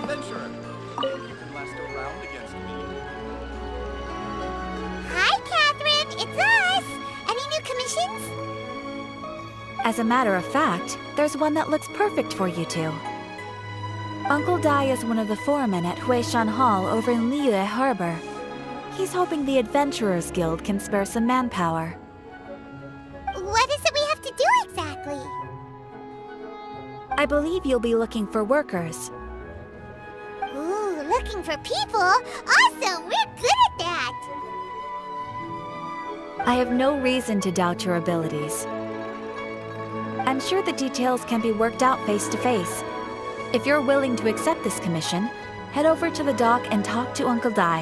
Adventurer, you can last a round against me. Hi, Catherine! It's us! Any new commissions? As a matter of fact, there's one that looks perfect for you two. Uncle Dai is one of the foremen at Huishan Hall over in Liyue Harbor. He's hoping the Adventurers Guild can spare some manpower. What is it we have to do exactly? I believe you'll be looking for workers. Ooh, looking for people? Awesome! We're good at that! I have no reason to doubt your abilities. I'm sure the details can be worked out face to face. If you're willing to accept this commission, head over to the dock and talk to Uncle Dai.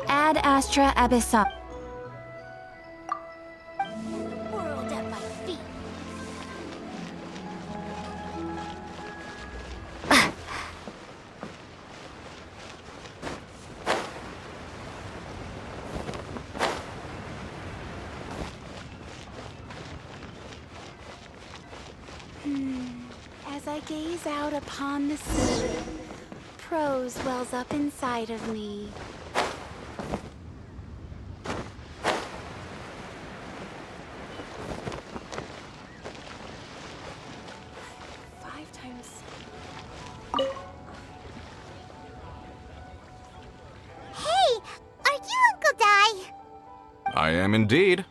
Ad Astra Abyssum. World at my feet. As I gaze out upon the sea, prose wells up inside of me. Five times. Hey, are you Uncle Dai? I am indeed.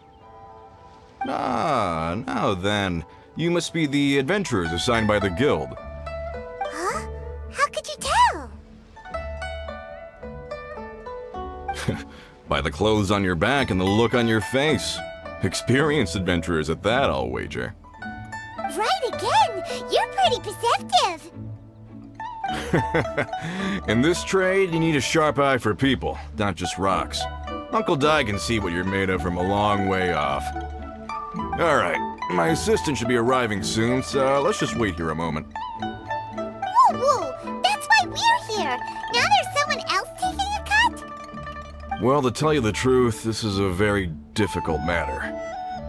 Ah, now then. You must be the adventurers assigned by the guild. Huh? How could you tell? By the clothes on your back and the look on your face. Experienced adventurers at that, I'll wager. Right again! You're pretty perceptive! In this trade, you need a sharp eye for people, not just rocks. Uncle Dai can see what you're made of from a long way off. Alright, my assistant should be arriving soon, so let's just wait here a moment. Woo woo! That's why we're here! Now there's someone else taking a cut? Well, to tell you the truth, this is a very difficult matter.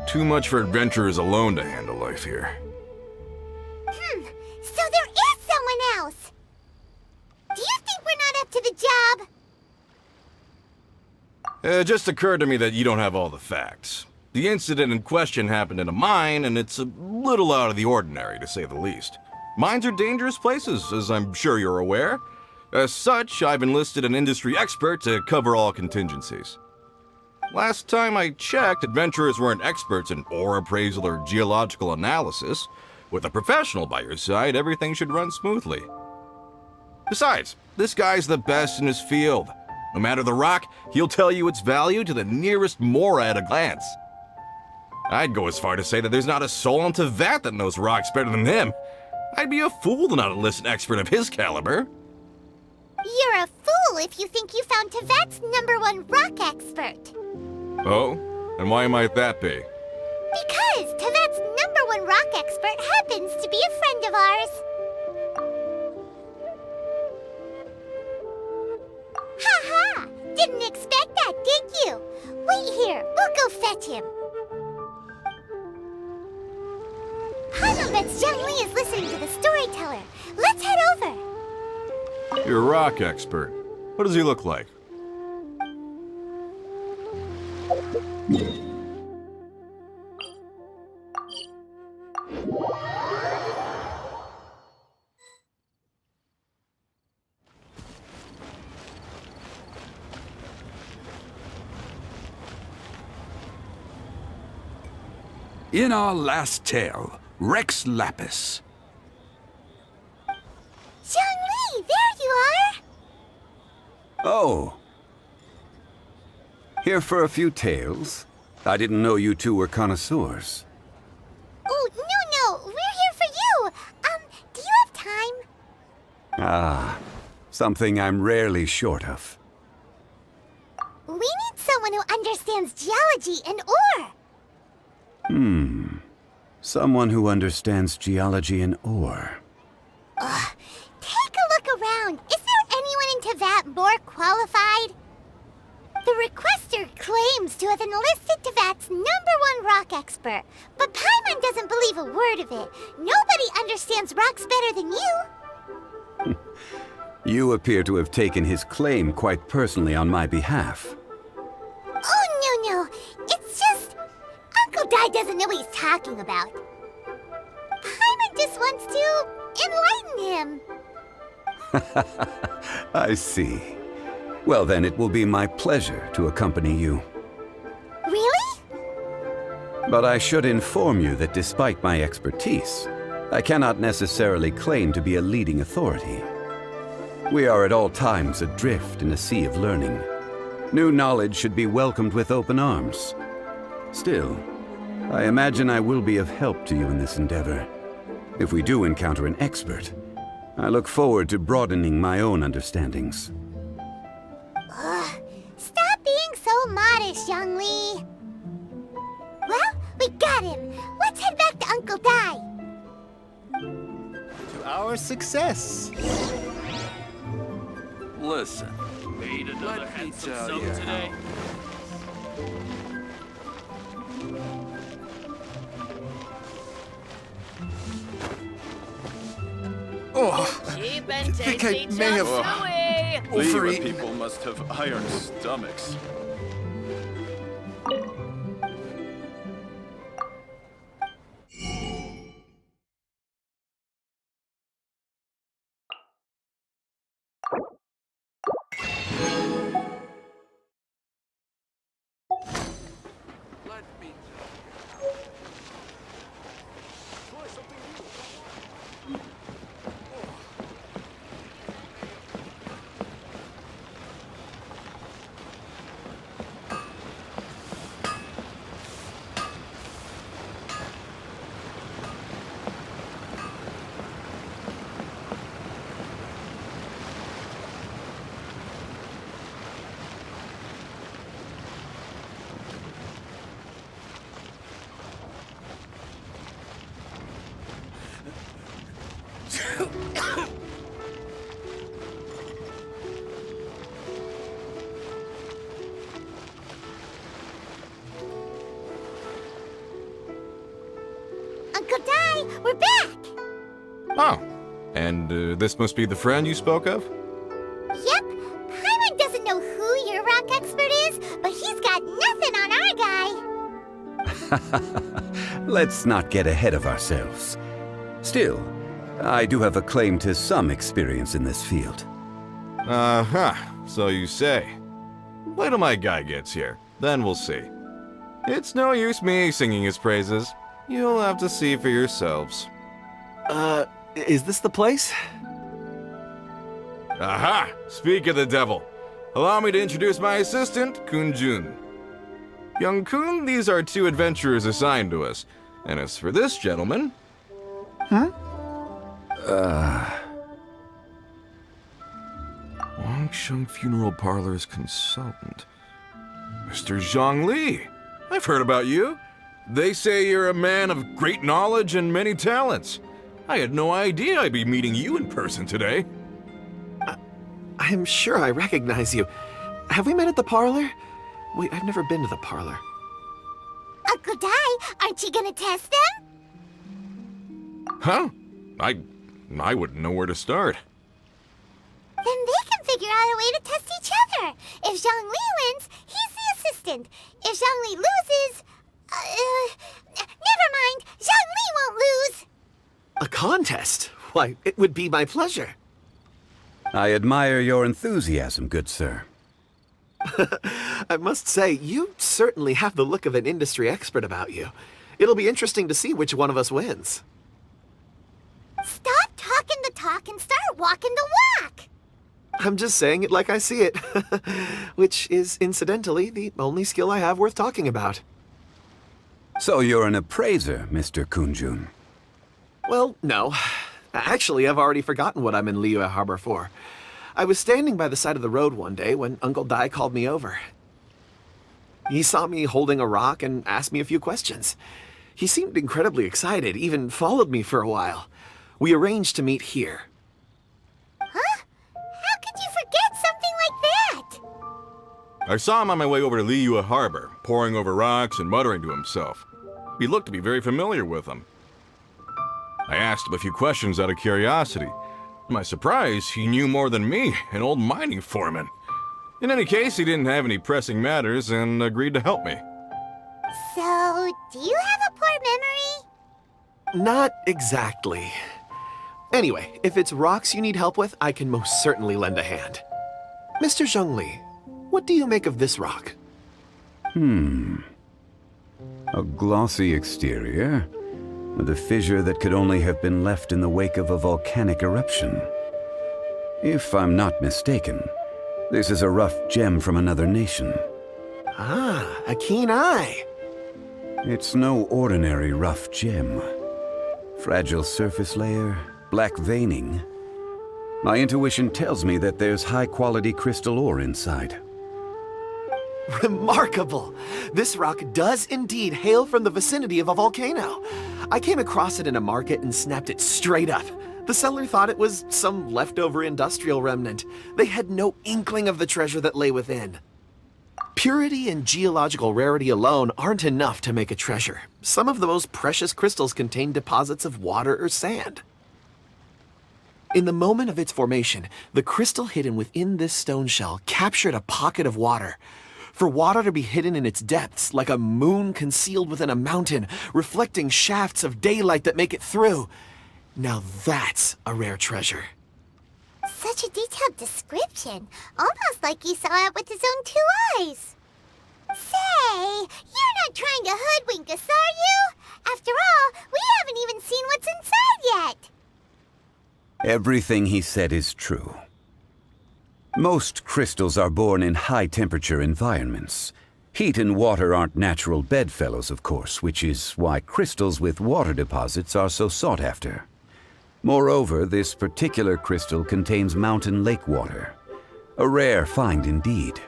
Too much for adventurers alone to handle life here. So there is someone else! Do you think we're not up to the job? It just occurred to me that you don't have all the facts. The incident in question happened in a mine, and it's a little out of the ordinary, to say the least. Mines are dangerous places, as I'm sure you're aware. As such, I've enlisted an industry expert to cover all contingencies. Last time I checked, adventurers weren't experts in ore appraisal or geological analysis. With a professional by your side, everything should run smoothly. Besides, this guy's the best in his field. No matter the rock, he'll tell you its value to the nearest mora at a glance. I'd go as far to say that there's not a soul on Tevat that knows rocks better than him. I'd be a fool to not enlist an expert of his caliber. You're a fool if you think you found Tevat's #1 rock expert. Oh? And why might that be? Because Tevat's #1 rock expert happens to be a friend of ours. Ha! Didn't expect that, did you? Wait here, we'll go fetch him. Hanobet's Zhang is listening to the storyteller. Let's head over. You're a rock expert. What does he look like? In our last tale, Rex Lapis. Zhang, there you are! Oh. Here for a few tales? I didn't know you two were connoisseurs. Oh, no, we're here for you! Do you have time? Ah, something I'm rarely short of. We need someone who understands geology and ore! Someone who understands geology and ore. Take a look around. Is there anyone in Tevat more qualified? The requester claims to have enlisted Tevat's #1 rock expert, but Paimon doesn't believe a word of it. Nobody understands rocks better than you. You appear to have taken his claim quite personally on my behalf. Oh, no. It's just... Uncle Dai doesn't know what he's talking about. Paimon just wants to enlighten him. I see. Well, then it will be my pleasure to accompany you. Really? But I should inform you that despite my expertise, I cannot necessarily claim to be a leading authority. We are at all times adrift in a sea of learning. New knowledge should be welcomed with open arms. Still, I imagine I will be of help to you in this endeavor. If we do encounter an expert, I look forward to broadening my own understandings. Stop being so modest, Young Lee. Well, we got him. Let's head back to Uncle Dai. To our success. Listen, Let me tell you today. Cheap and tasty may have- chop suey. Liyue Overeaten. people must have iron stomachs. Let me Uncle Dai, we're back! Oh, and this must be the friend you spoke of? Yep, Paimon doesn't know who your rock expert is, but he's got nothing on our guy. Let's not get ahead of ourselves. Still, I do have a claim to some experience in this field. Uh-huh, so you say. Wait till my guy gets here, then we'll see. It's no use me singing his praises. You'll have to see for yourselves. Is this the place? Aha! Speak of the devil. Allow me to introduce my assistant, Kun-jun. Young Kun, these are 2 adventurers assigned to us. And as for this gentleman... Wangsheng Funeral Parlor's consultant. Mr. Zhang Li. I've heard about you. They say you're a man of great knowledge and many talents. I had no idea I'd be meeting you in person today. I'm sure I recognize you. Have we met at the parlor? Wait, I've never been to the parlor. Uncle Dai, aren't you gonna test them? Huh? I wouldn't know where to start. Then they can figure out a way to test each other. If Zhang Li wins, he's the assistant. If Zhang Li loses... never mind. Zhang Li won't lose. A contest? Why, it would be my pleasure. I admire your enthusiasm, good sir. I must say, you certainly have the look of an industry expert about you. It'll be interesting to see which one of us wins. Stop talking the talk and start walking the walk. I'm just saying it like I see it. Which is, incidentally, the only skill I have worth talking about. So you're an appraiser, Mr. Kun-jun. Well, no. Actually, I've already forgotten what I'm in Liyue Harbor for. I was standing by the side of the road one day when Uncle Dai called me over. He saw me holding a rock and asked me a few questions. He seemed incredibly excited, even followed me for a while. We arranged to meet here. Huh? How could you forget something like that? I saw him on my way over to Liyue Harbor, poring over rocks and muttering to himself. He looked to be very familiar with them. I asked him a few questions out of curiosity. To my surprise, he knew more than me, an old mining foreman. In any case, he didn't have any pressing matters and agreed to help me. So, do you have a poor memory? Not exactly. Anyway, if it's rocks you need help with, I can most certainly lend a hand. Mr. Zhongli, what do you make of this rock? A glossy exterior, with a fissure that could only have been left in the wake of a volcanic eruption. If I'm not mistaken, this is a rough gem from another nation. Ah, a keen eye. It's no ordinary rough gem. Fragile surface layer, black veining. My intuition tells me that there's high-quality crystal ore inside. Remarkable! This rock does indeed hail from the vicinity of a volcano. I came across it in a market and snapped it straight up. The seller thought it was some leftover industrial remnant. They had no inkling of the treasure that lay within. Purity and geological rarity alone aren't enough to make a treasure. Some of the most precious crystals contain deposits of water or sand. In the moment of its formation, the crystal hidden within this stone shell captured a pocket of water. For water to be hidden in its depths, like a moon concealed within a mountain, reflecting shafts of daylight that make it through. Now that's a rare treasure. Such a detailed description. Almost like he saw it with his own 2 eyes. Say, you're not trying to hoodwink us, are you? After all, we haven't even seen what's inside yet. Everything he said is true. Most crystals are born in high-temperature environments. Heat and water aren't natural bedfellows, of course, which is why crystals with water deposits are so sought after. Moreover, this particular crystal contains mountain lake water. A rare find indeed.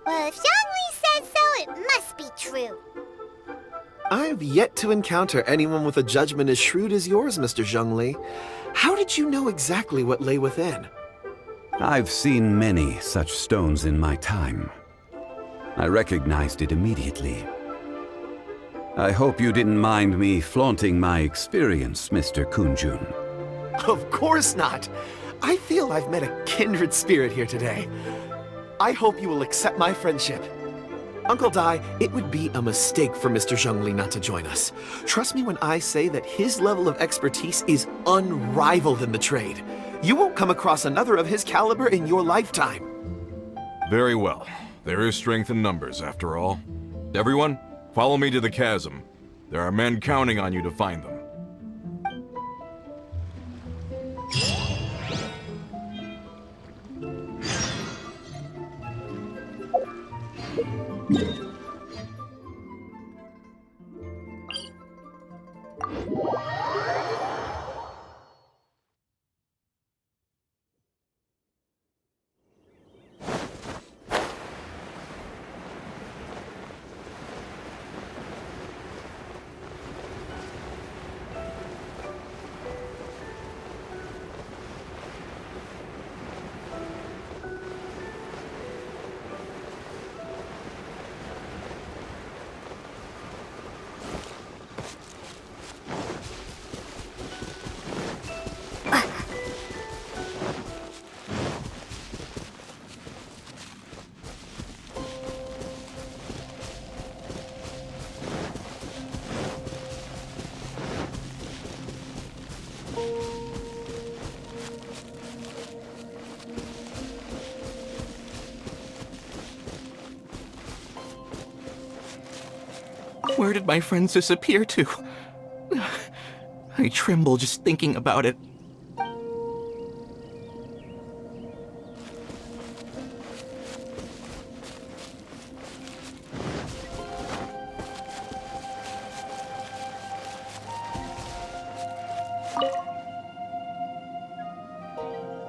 Well, if Zhongli says so, it must be true. I've yet to encounter anyone with a judgment as shrewd as yours, Mr. Zhongli. How did you know exactly what lay within? I've seen many such stones in my time. I recognized it immediately. I hope you didn't mind me flaunting my experience, Mr. Kunjun. Of course not. I feel I've met a kindred spirit here today. I hope you will accept my friendship. Uncle Dai, it would be a mistake for Mr. Zhongli not to join us. Trust me when I say that his level of expertise is unrivaled in the trade. You won't come across another of his caliber in your lifetime. Very well. There is strength in numbers, after all. Everyone, follow me to the chasm. There are men counting on you to find them. Where did my friends disappear to? I tremble just thinking about it.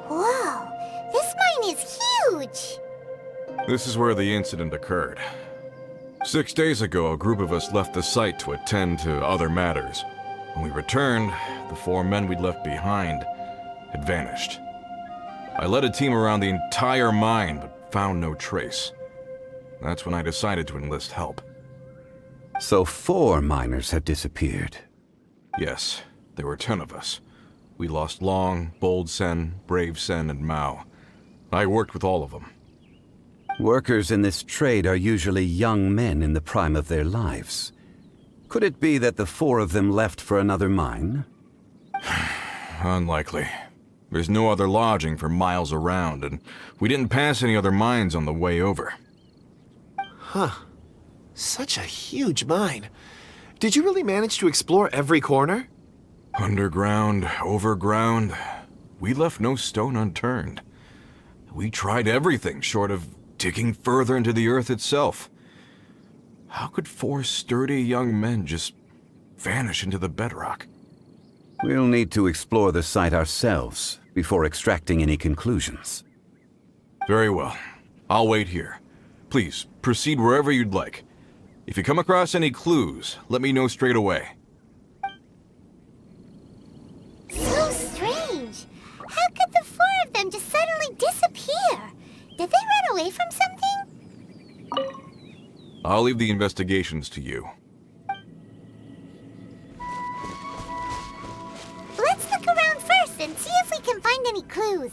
Whoa, this mine is huge. This is where the incident occurred. 6 days ago, a group of us left the site to attend to other matters. When we returned, the 4 men we'd left behind had vanished. I led a team around the entire mine, but found no trace. That's when I decided to enlist help. So 4 miners have disappeared. Yes, there were 10 of us. We lost Long, Bold Sen, Brave Sen, and Mao. I worked with all of them. Workers in this trade are usually young men in the prime of their lives. Could it be that the 4 of them left for another mine? Unlikely. There's no other lodging for miles around, and we didn't pass any other mines on the way over. Huh. Such a huge mine. Did you really manage to explore every corner? Underground, overground, we left no stone unturned. We tried everything short of digging further into the earth itself. How could 4 sturdy young men just vanish into the bedrock? We'll need to explore the site ourselves before extracting any conclusions. Very well. I'll wait here. Please, proceed wherever you'd like. If you come across any clues, let me know straight away. So strange. How could the 4 of them just suddenly disappear? Did they run away from something? I'll leave the investigations to you. Let's look around first and see if we can find any clues.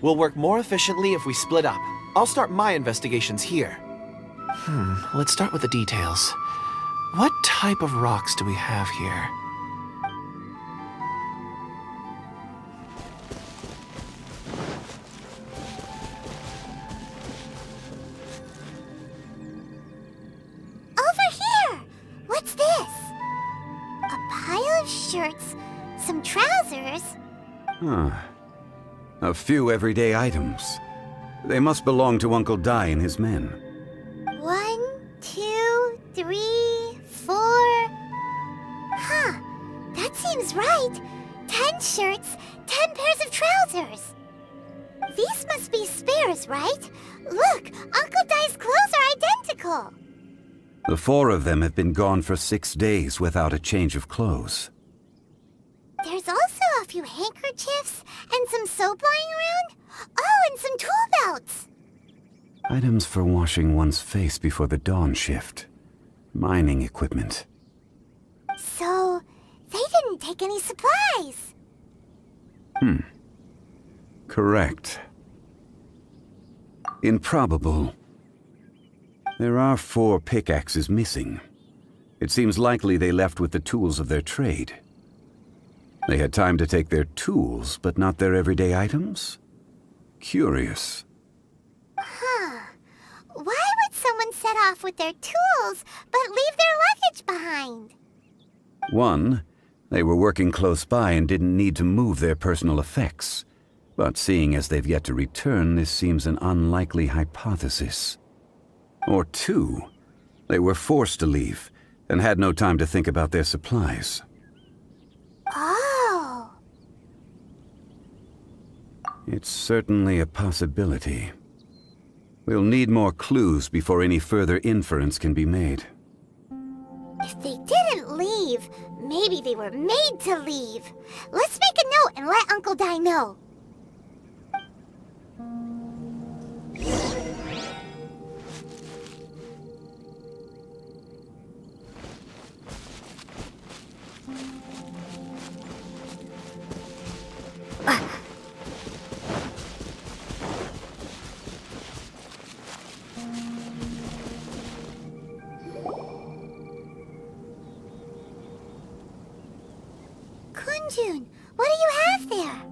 We'll work more efficiently if we split up. I'll start my investigations here. Let's start with the details. What type of rocks do we have here? Over here! What's this? A pile of shirts, some trousers. Huh. A few everyday items. They must belong to Uncle Dai and his men. 1, 2, 3, 4. Huh. That seems right. 10 shirts, 10 pairs of trousers. These must be spares, right? Look, Uncle Dai's clothes are identical. The 4 of them have been gone for 6 days without a change of clothes. There's also a few handkerchiefs and some soap lying around. Oh, and some tool belts. Items for washing one's face before the dawn shift. Mining equipment. So, they didn't take any supplies. Correct. Improbable. There are 4 pickaxes missing. It seems likely they left with the tools of their trade. They had time to take their tools, but not their everyday items? Curious. Huh. Why would someone set off with their tools, but leave their luggage behind? 1, they were working close by and didn't need to move their personal effects. But seeing as they've yet to return, this seems an unlikely hypothesis. Or 2, they were forced to leave and had no time to think about their supplies. Oh. It's certainly a possibility. We'll need more clues before any further inference can be made. If they didn't leave, maybe they were made to leave. Let's make a note and let Uncle Dai know. Kunjun, what do you have there?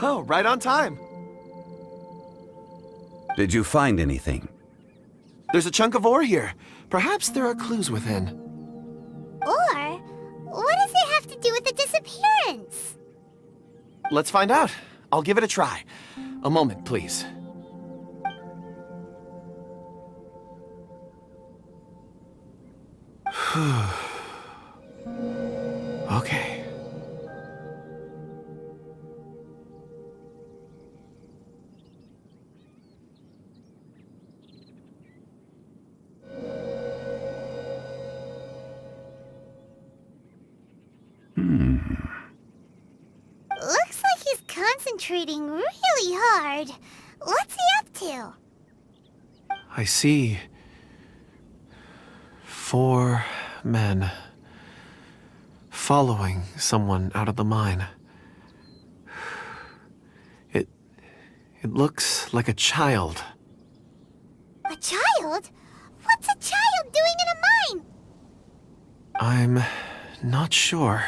Oh, right on time. Did you find anything? There's a chunk of ore here. Perhaps there are clues within. Or, what does it have to do with the disappearance? Let's find out. I'll give it a try. A moment, please. Okay. concentrating really hard. What's he up to? I see 4 men following someone out of the mine. It looks like a child. A child? What's a child doing in a mine? I'm not sure.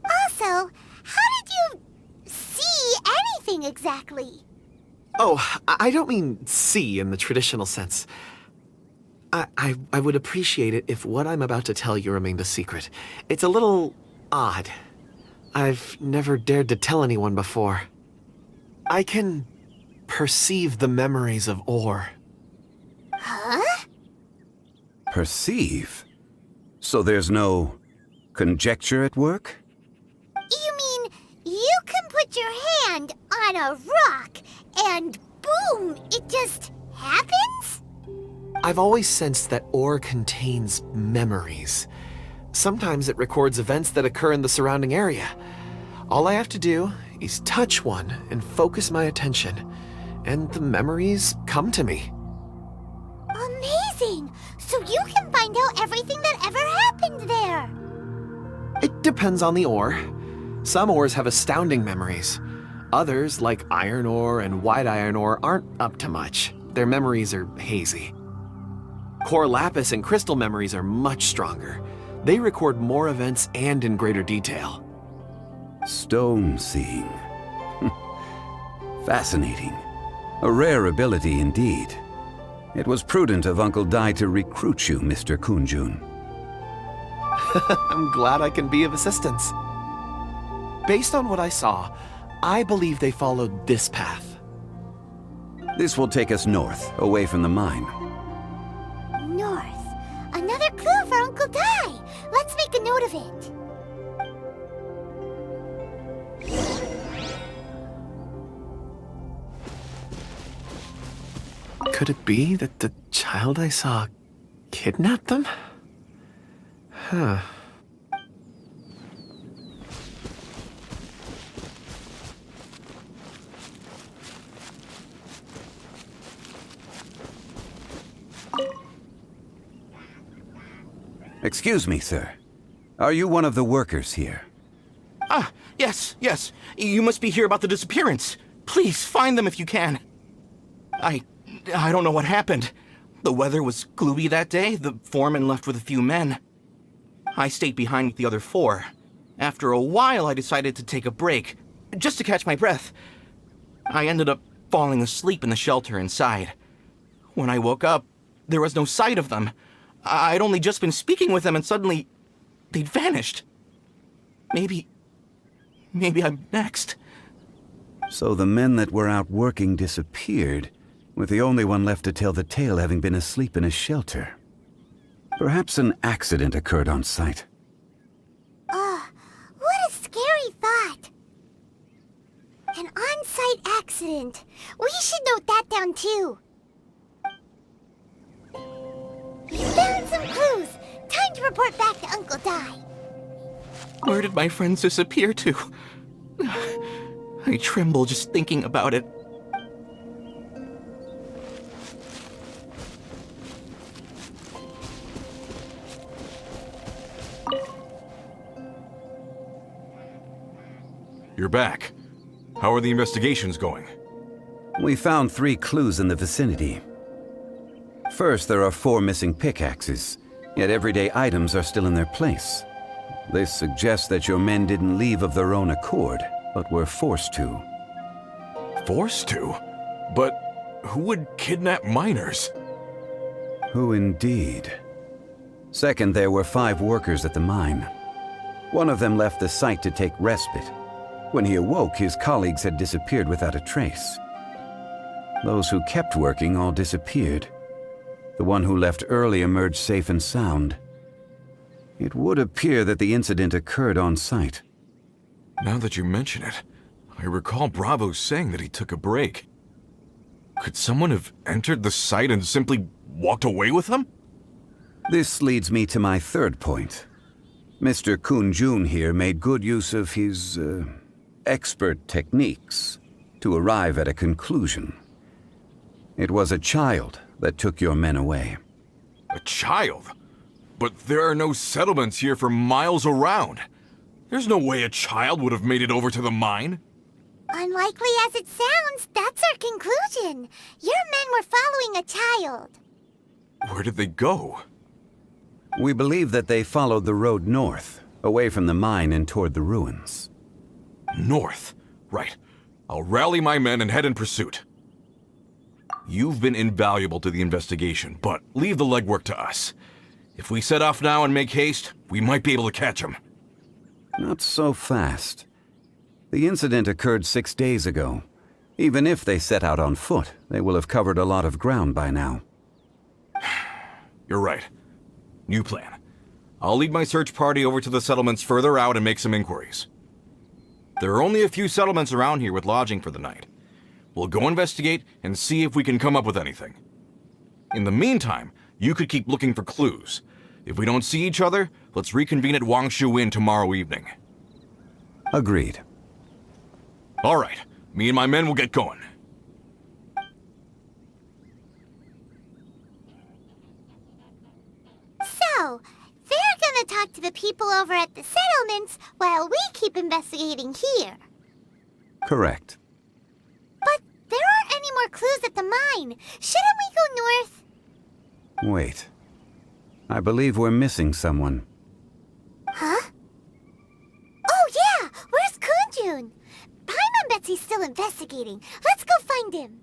Also, how did you see anything exactly? Oh, I don't mean see in the traditional sense. I would appreciate it if what I'm about to tell you remained a secret. It's a little odd. I've never dared to tell anyone before. I can perceive the memories of ore. Huh? Perceive? So there's no conjecture at work? You mean you can put your hand on a rock and boom, it just happens? I've always sensed that ore contains memories. Sometimes it records events that occur in the surrounding area. All I have to do is touch one and focus my attention, and the memories come to me. Amazing! So you can find out everything that ever happened there. It depends on the ore. Some ores have astounding memories. Others, like iron ore and white iron ore, aren't up to much. Their memories are hazy. Core lapis and crystal memories are much stronger. They record more events and in greater detail. Stone seeing. Fascinating. A rare ability indeed. It was prudent of Uncle Dai to recruit you, Mr. Kunjun. I'm glad I can be of assistance. Based on what I saw, I believe they followed this path. This will take us north, away from the mine. North. Another clue for Uncle Dai. Let's make a note of it. Could it be that the child I saw kidnapped them? Huh. Excuse me, sir. Are you one of the workers here? Ah, yes. You must be here about the disappearance. Please, find them if you can. I don't know what happened. The weather was gloomy that day. The foreman left with a few men. I stayed behind with the other 4. After a while, I decided to take a break, just to catch my breath. I ended up falling asleep in the shelter inside. When I woke up, there was no sight of them. I'd only just been speaking with them and suddenly they'd vanished. Maybe I'm next. So the men that were out working disappeared, with the only one left to tell the tale having been asleep in a shelter. Perhaps an accident occurred on site. What a scary thought. An on-site accident. We should note that down too. We found some clues. Time to report back to Uncle Dai. Where did my friends disappear to? I tremble just thinking about it. You're back. How are the investigations going? We found 3 clues in the vicinity. First, there are 4 missing pickaxes, yet everyday items are still in their place. This suggests that your men didn't leave of their own accord, but were forced to. Forced to? But who would kidnap miners? Who indeed? Second, there were 5 workers at the mine. One of them left the site to take respite. When he awoke, his colleagues had disappeared without a trace. Those who kept working all disappeared. The one who left early emerged safe and sound. It would appear that the incident occurred on site. Now that you mention it, I recall Bravo saying that he took a break. Could someone have entered the site and simply walked away with them? This leads me to my third point. Mr. Kunjun here made good use of his, expert techniques to arrive at a conclusion. It was a child that took your men away. A child? But there are no settlements here for miles around. There's no way a child would have made it over to the mine. Unlikely as it sounds, that's our conclusion. Your men were following a child. Where did they go? We believe that they followed the road north, away from the mine and toward the ruins. North. Right. I'll rally my men and head in pursuit. You've been invaluable to the investigation, but leave the legwork to us. If we set off now and make haste, we might be able to catch them. Not so fast. The incident occurred 6 days ago. Even if they set out on foot, they will have covered a lot of ground by now. You're right. New plan. I'll lead my search party over to the settlements further out and make some inquiries. There are only a few settlements around here with lodging for the night. We'll go investigate and see if we can come up with anything. In the meantime, you could keep looking for clues. If we don't see each other, let's reconvene at Wangshu Inn tomorrow evening. Agreed. All right. Me and my men will get going. So, they're gonna talk to the people over at the settlements while we keep investigating here. Correct. But there aren't any more clues at the mine. Shouldn't we go north? Wait. I believe we're missing someone. Huh? Oh yeah! Where's Kunjun? Paimon bets he's still investigating. Let's go find him.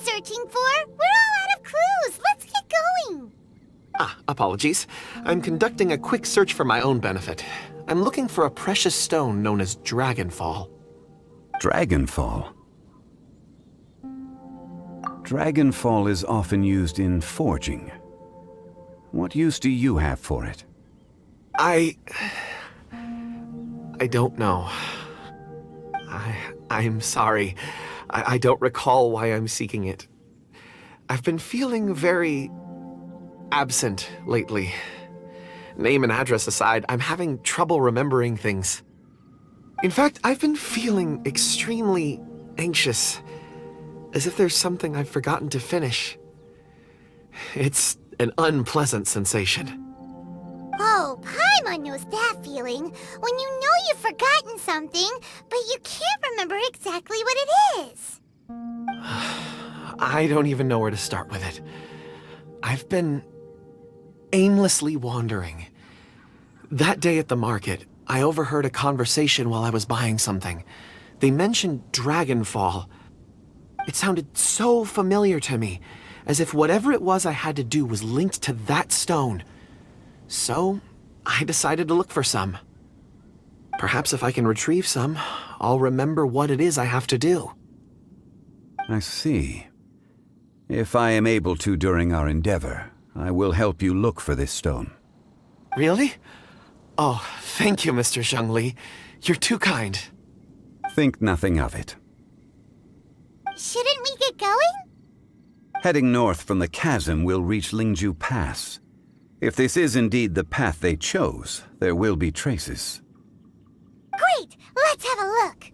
Searching for? We're all out of clues. Let's get going. Apologies. I'm conducting a quick search for my own benefit. I'm looking for a precious stone known as Dragonfall. Dragonfall? Dragonfall is often used in forging. What use do you have for it? I don't know. I'm sorry. I don't recall why I'm seeking it. I've been feeling very absent lately. Name and address aside, I'm having trouble remembering things. In fact, I've been feeling extremely anxious, as if there's something I've forgotten to finish. It's an unpleasant sensation. Oh, Paimon knows that feeling. When you know you've forgotten something, but you can't remember exactly what it is. I don't even know where to start with it. I've been aimlessly wandering. That day at the market, I overheard a conversation while I was buying something. They mentioned Dragonfall. It sounded so familiar to me, as if whatever it was I had to do was linked to that stone. So, I decided to look for some. Perhaps if I can retrieve some, I'll remember what it is I have to do. I see. If I am able to during our endeavor, I will help you look for this stone. Really? Oh, thank you, Mr. Zhongli. You're too kind. Think nothing of it. Shouldn't we get going? Heading north from the chasm, we'll reach Lingju Pass. If this is indeed the path they chose, there will be traces. Great! Let's have a look!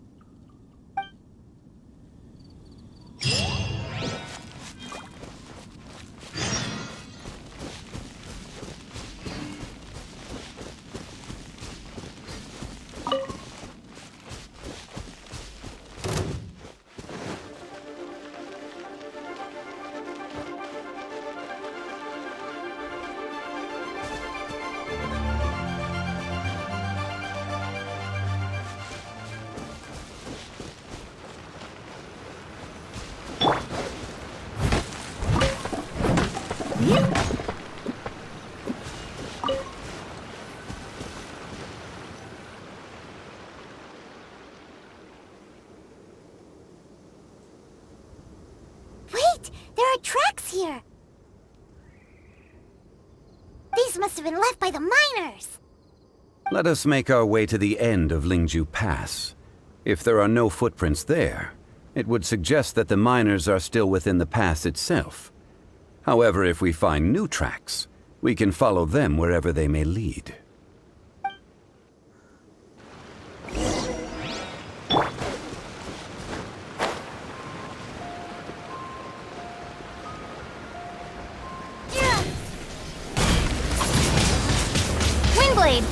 Wait! There are tracks here! These must must have been left by the miners. Let us make our way to the end of Lingju Pass. If there are no footprints there, it would suggest that the miners are still within the pass itself. However, if we find new tracks, we can follow them wherever they may lead. Windblade!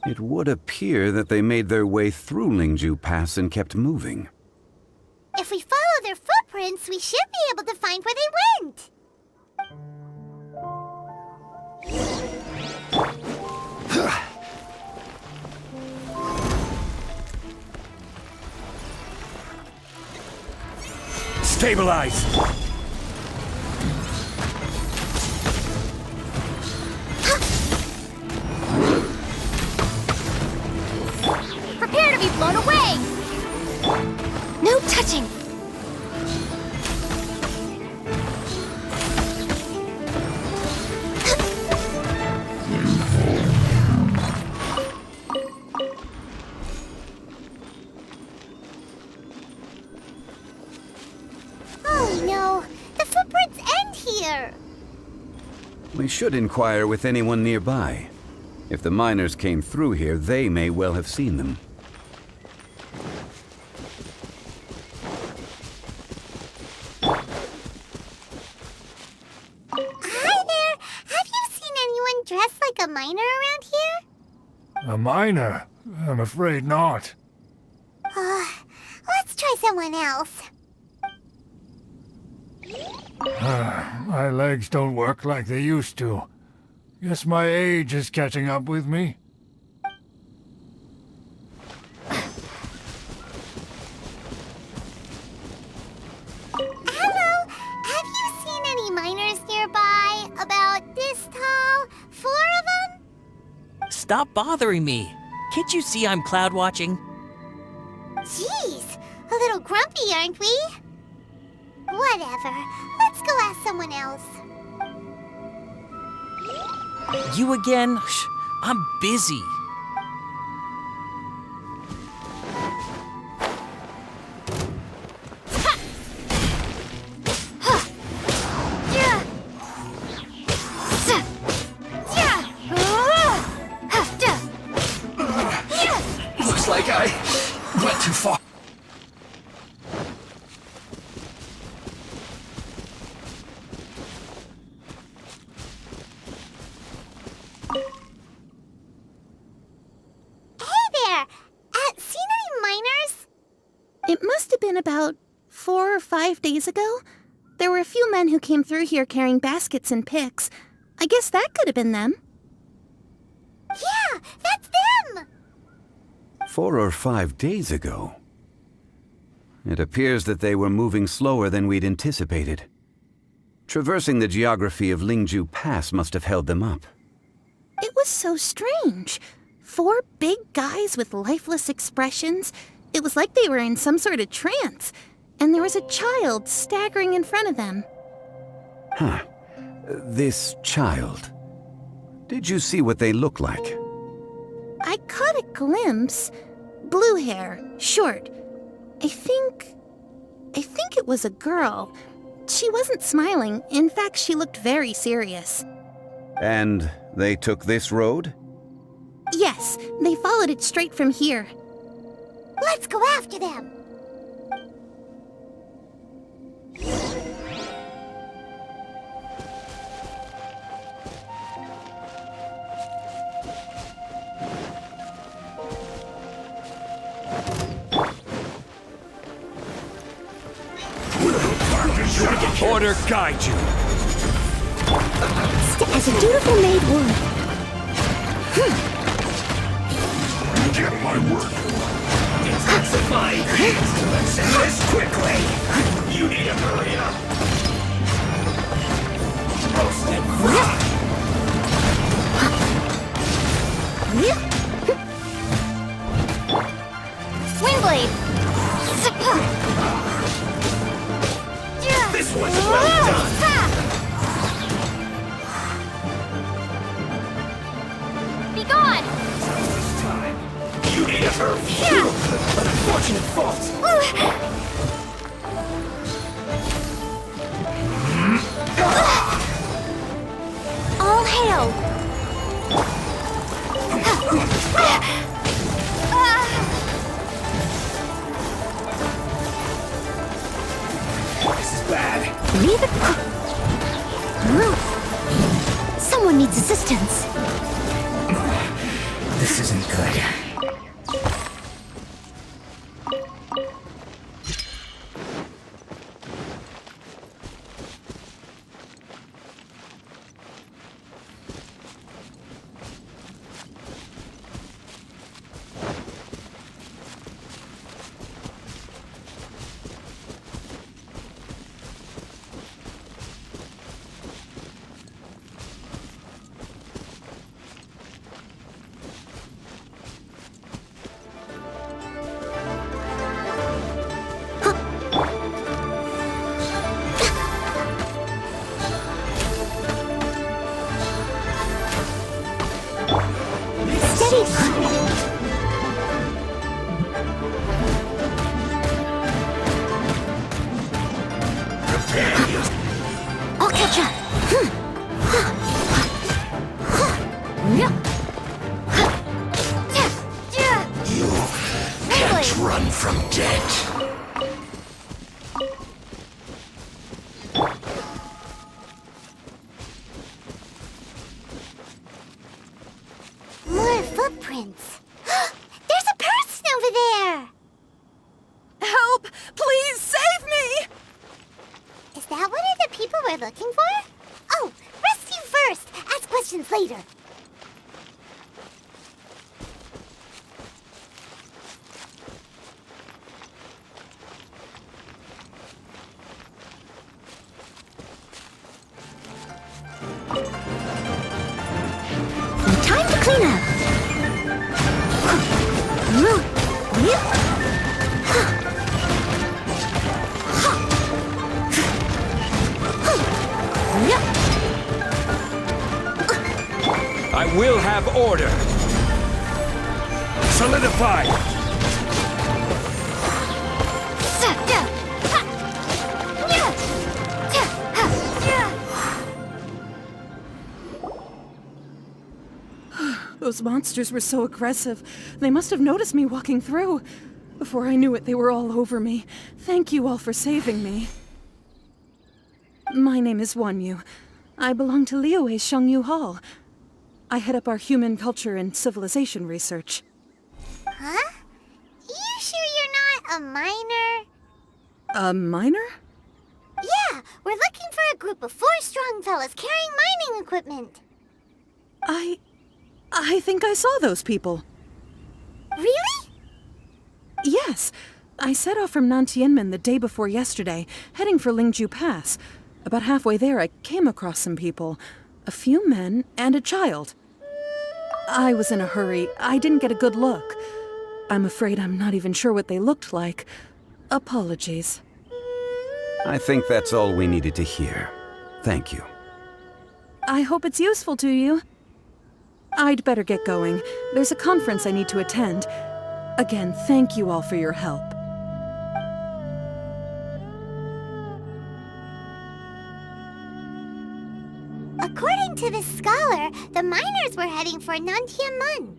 It would appear that they made their way through Lingju Pass and kept moving. If we follow their footprints, we should be able to find where they went. Stabilize! Prepare to be blown away! No touching! Oh no! The footprints end here! We should inquire with anyone nearby. If the miners came through here, they may well have seen them. Hi there! Have you seen anyone dressed like a miner around here? A miner? I'm afraid not. Let's try someone else. My legs don't work like they used to. Guess my age is catching up with me. Hello! Have you seen any miners nearby? About this tall? 4 of them? Stop bothering me. Can't you see I'm cloud watching? Jeez, a little grumpy, aren't we? Whatever. Let's go ask someone else. You again? Shh, I'm busy. Looks like I went too far. It must have been about 4 or 5 days ago. There were a few men who came through here carrying baskets and picks. I guess that could have been them. Yeah, that's them! 4 or 5 days ago. It appears that they were moving slower than we'd anticipated. Traversing the geography of Lingju Pass must have held them up. It was so strange. 4 big guys with lifeless expressions. It was like they were in some sort of trance. And there was a child staggering in front of them. Huh. This child. Did you see what they look like? I caught a glimpse. Blue hair, short. I think it was a girl. She wasn't smiling. In fact, she looked very serious. And they took this road? Yes, they followed it straight from here. Let's go after them. Order guide you. As a dutiful maid would. Get my work. Intensifying heat. Let's end this quickly. You need to hurry up. Roasted fry. Windblade. This one's well done. Be gone. This time, you need to hurry. An unfortunate fault. All hail. This is bad. Leave it. Someone needs assistance. This isn't good. I'll catch up. You can't run from death. More footprints. There's a person over there. Help! Please save me! Is that one of the people we're looking for? Oh, rescue first. Ask questions later. Time to clean up. I will have order. Solidify. Those monsters were so aggressive. They must have noticed me walking through. Before I knew it, they were all over me. Thank you all for saving me. My name is Wanyu. I belong to Liyue's Shangyu Hall. I head up our human culture and civilization research. Huh? You sure you're not a miner? A miner? Yeah, we're looking for a group of 4 strong fellas carrying mining equipment. I think I saw those people. Really? Yes. I set off from Nantianmen the day before yesterday, heading for Lingju Pass. About halfway there, I came across some people. A few men and a child. I was in a hurry. I didn't get a good look. I'm afraid I'm not even sure what they looked like. Apologies. I think that's all we needed to hear. Thank you. I hope it's useful to you. I'd better get going. There's a conference I need to attend. Again, thank you all for your help. According to this scholar, the miners were heading for Nantia Mun.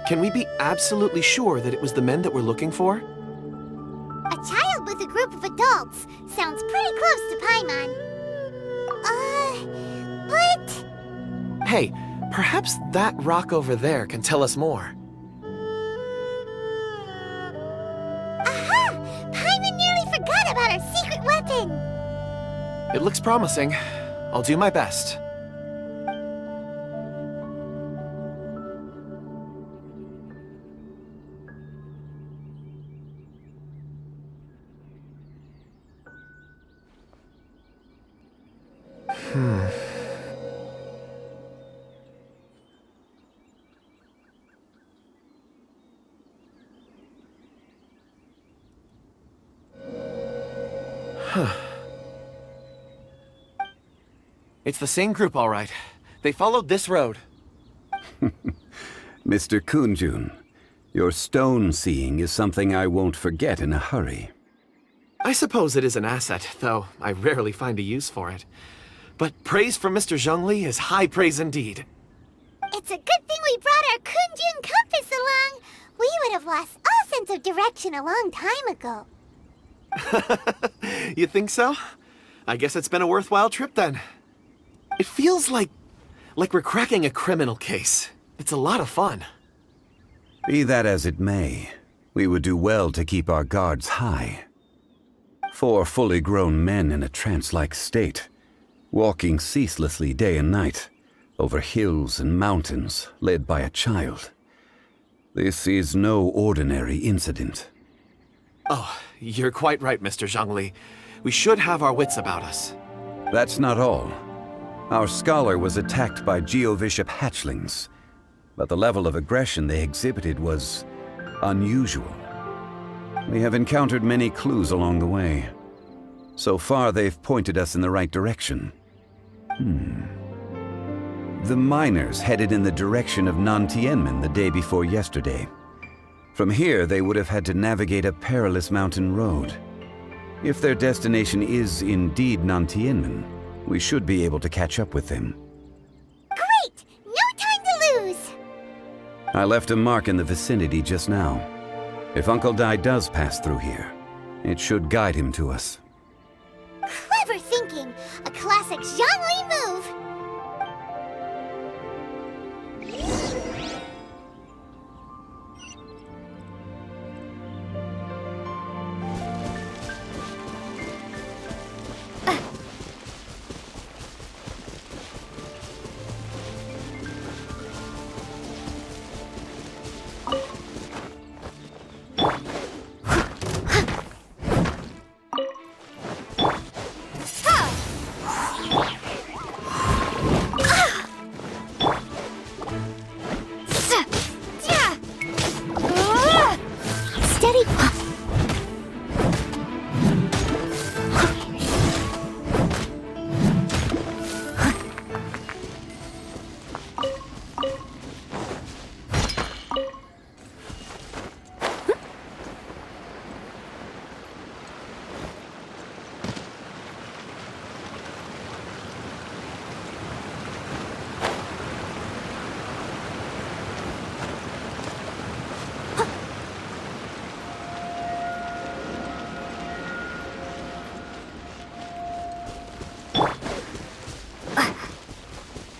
Can we be absolutely sure that it was the men that we're looking for? A child with a group of adults. Sounds pretty close to Paimon. But... Hey, perhaps that rock over there can tell us more. Aha! Paimon nearly forgot about our secret weapon! It looks promising. I'll do my best. It's the same group, all right. They followed this road. Mr. Kunjun, your stone seeing is something I won't forget in a hurry. I suppose it is an asset, though I rarely find a use for it. But praise from Mr. Zhongli is high praise indeed. It's a good thing we brought our Kunjun compass along. We would have lost all sense of direction a long time ago. You think so? I guess it's been a worthwhile trip then. It feels like we're cracking a criminal case. It's a lot of fun. Be that as it may, we would do well to keep our guards high. 4 fully grown men in a trance-like state, walking ceaselessly day and night, over hills and mountains, led by a child. This is no ordinary incident. Oh, you're quite right, Mr. Zhongli. We should have our wits about us. That's not all. Our scholar was attacked by Geovishap hatchlings, but the level of aggression they exhibited was unusual. We have encountered many clues along the way. So far, they've pointed us in the right direction. The miners headed in the direction of Nantianmen the day before yesterday. From here, they would have had to navigate a perilous mountain road. If their destination is indeed Nantianmen, we should be able to catch up with them. Great! No time to lose! I left a mark in the vicinity just now. If Uncle Dai does pass through here, it should guide him to us. Clever thinking! A classic Zhongli move!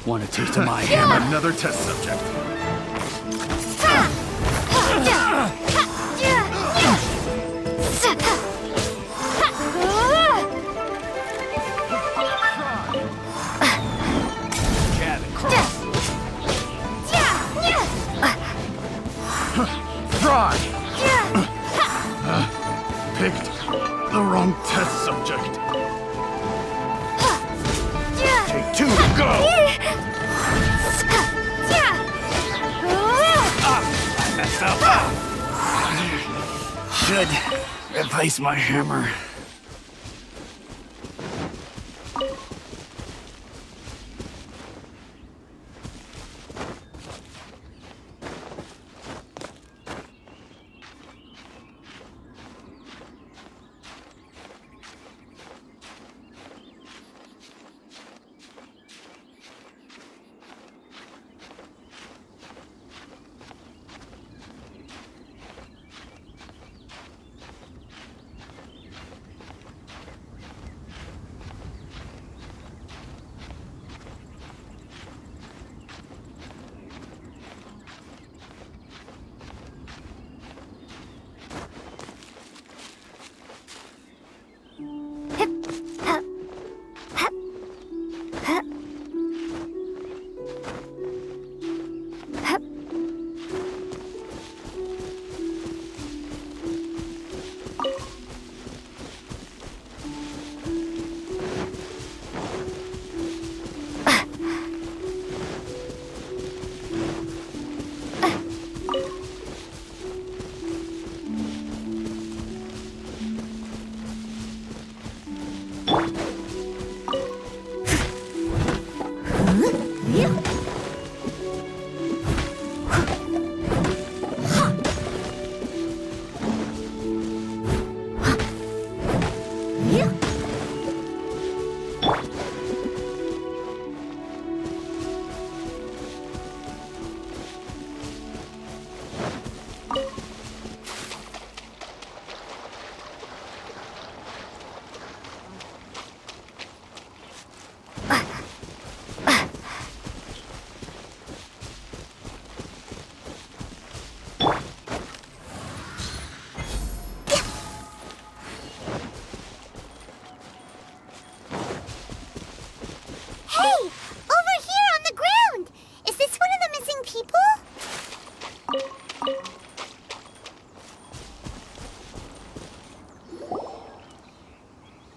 Want a taste of my hammer? Another test subject. Try. Picked the wrong test subject. Take 2, go! should replace my hammer.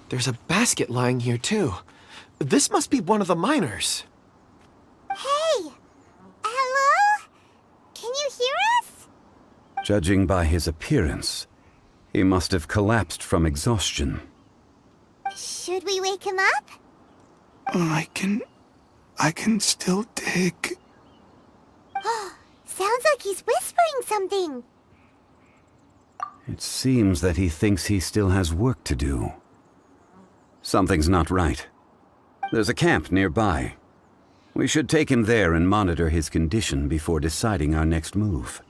There's a basket lying here, too. This must be one of the miners. Hey! Hello? Can you hear us? Judging by his appearance, he must have collapsed from exhaustion. Should we wake him up? I can still dig. Sounds like he's whispering something. It seems that he thinks he still has work to do. Something's not right. There's a camp nearby. We should take him there and monitor his condition before deciding our next move.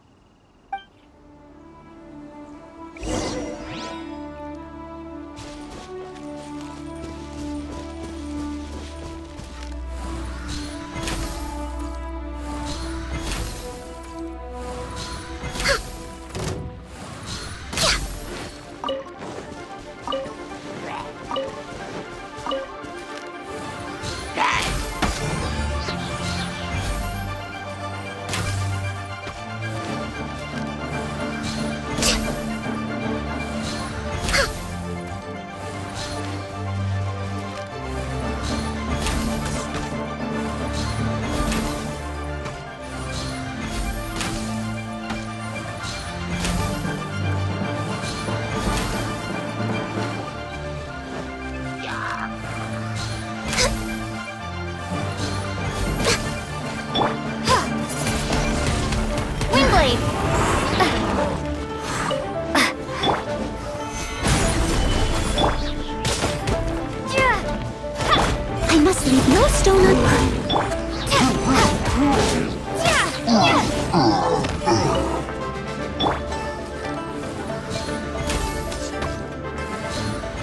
I must leave no stone unturned.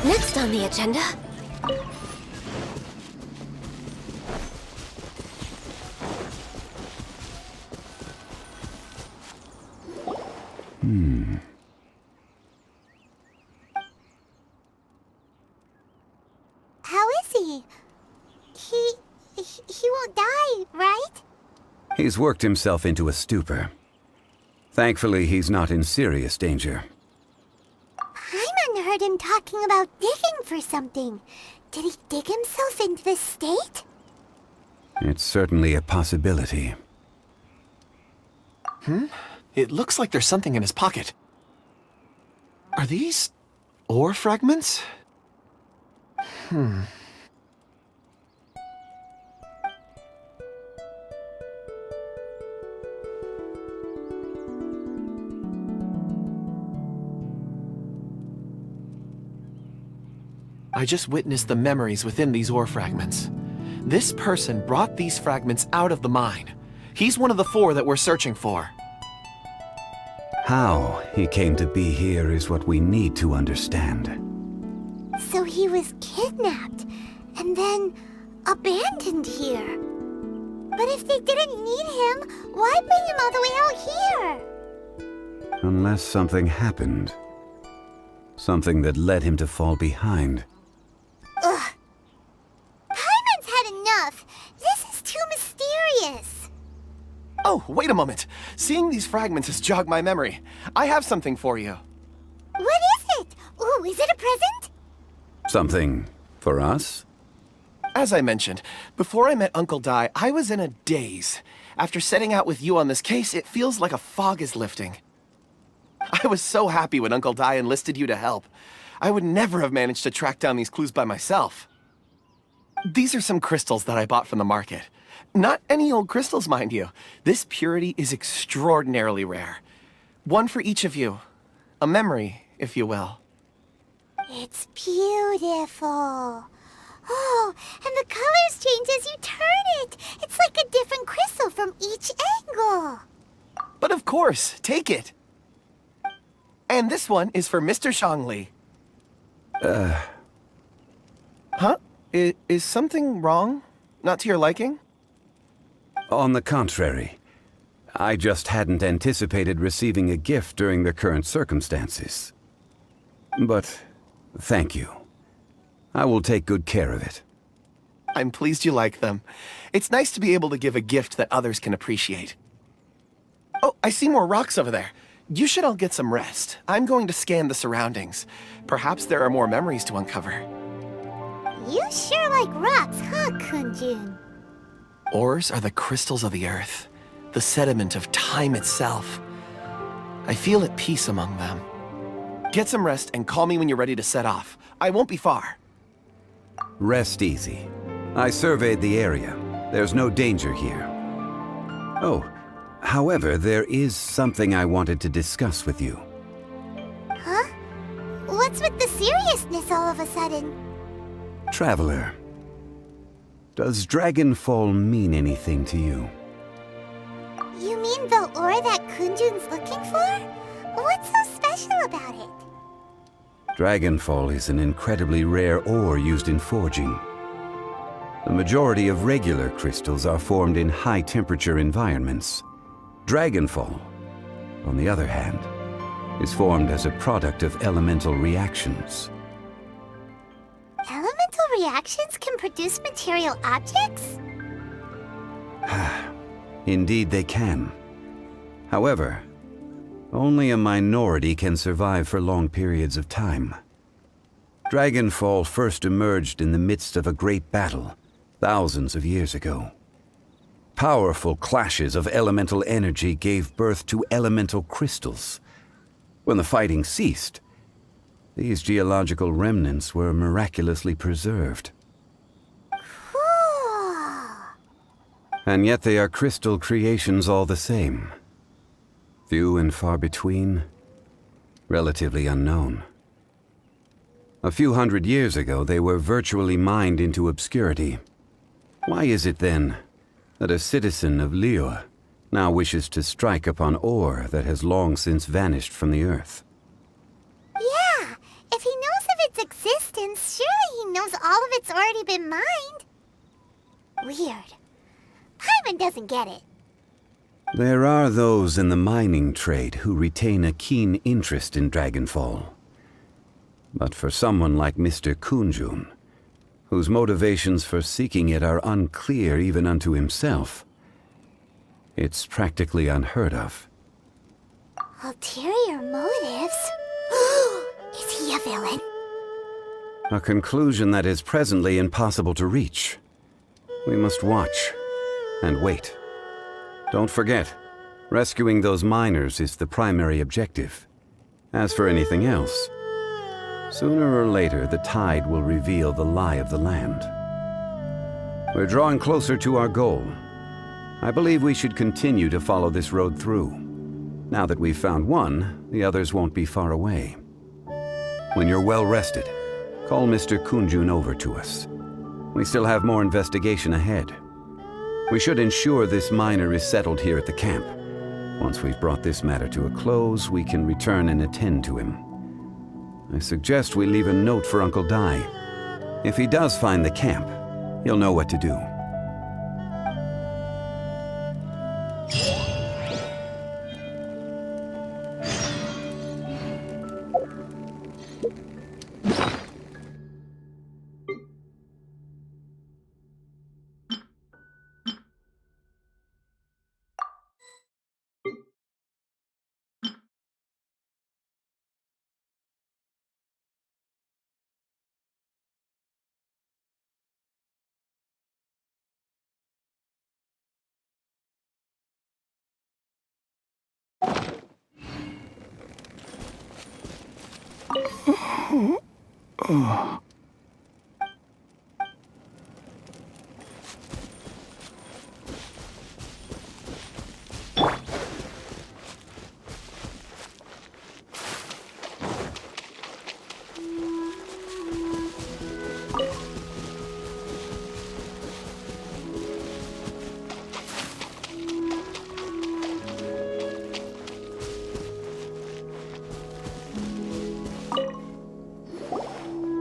Next on the agenda. How is he? He won't die, right? He's worked himself into a stupor. Thankfully, he's not in serious danger. Paimon heard him talking about digging for something. Did he dig himself into this state? It's certainly a possibility. It looks like there's something in his pocket. Are these ore fragments? I just witnessed the memories within these ore fragments. This person brought these fragments out of the mine. He's one of the 4 that we're searching for. How he came to be here is what we need to understand. So he was kidnapped and then abandoned here. But if they didn't need him, why bring him all the way out here? Unless something happened. Something that led him to fall behind. Ugh. Paimon's had enough. This is too mysterious. Oh, wait a moment. Seeing these fragments has jogged my memory. I have something for you. What is it? Ooh, is it a present? Something for us? As I mentioned, before I met Uncle Dai, I was in a daze. After setting out with you on this case, it feels like a fog is lifting. I was so happy when Uncle Dai enlisted you to help. I would never have managed to track down these clues by myself. These are some crystals that I bought from the market. Not any old crystals, mind you. This purity is extraordinarily rare. One for each of you. A memory, if you will. It's beautiful. Oh, and the colors change as you turn it. It's like a different crystal from each angle. But of course, take it. And this one is for Mr. Zhongli. Huh? Is something wrong? Not to your liking? On the contrary, I just hadn't anticipated receiving a gift during the current circumstances. But thank you. I will take good care of it. I'm pleased you like them. It's nice to be able to give a gift that others can appreciate. Oh, I see more rocks over there. You should all get some rest. I'm going to scan the surroundings. Perhaps there are more memories to uncover. You sure like rocks, huh, Kunjun? Ores are the crystals of the earth, the sediment of time itself. I feel at peace among them. Get some rest and call me when you're ready to set off. I won't be far. Rest easy. I surveyed the area. There's no danger here. Oh, however, there is something I wanted to discuss with you. Huh? What's with the seriousness all of a sudden? Traveler, does Dragonfall mean anything to you? You mean the ore that Kunjun's looking for? What's so special about it? Dragonfall is an incredibly rare ore used in forging. The majority of regular crystals are formed in high-temperature environments. Dragonfall, on the other hand, is formed as a product of elemental reactions. Elemental reactions can produce material objects? Indeed they can. However, only a minority can survive for long periods of time. Dragonfall first emerged in the midst of a great battle, thousands of years ago. Powerful clashes of elemental energy gave birth to elemental crystals. When the fighting ceased, these geological remnants were miraculously preserved. Cool. And yet they are crystal creations all the same. Few and far between, relatively unknown. A few hundred years ago, they were virtually mined into obscurity. Why is it then that a citizen of Liyue now wishes to strike upon ore that has long since vanished from the earth? Yeah, if he knows of its existence, surely he knows all of it's already been mined. Weird. Paimon doesn't get it. There are those in the mining trade who retain a keen interest in Dragonfall. But for someone like Mr. Kunjun, whose motivations for seeking it are unclear even unto himself, it's practically unheard of. Ulterior motives? Is he a villain? A conclusion that is presently impossible to reach. We must watch and wait. Don't forget, rescuing those miners is the primary objective. As for anything else, sooner or later the tide will reveal the lie of the land. We're drawing closer to our goal. I believe we should continue to follow this road through. Now that we've found one, the others won't be far away. When you're well rested, call Mr. Kunjun over to us. We still have more investigation ahead. We should ensure this miner is settled here at the camp. Once we've brought this matter to a close, we can return and attend to him. I suggest we leave a note for Uncle Dai. If he does find the camp, he'll know what to do.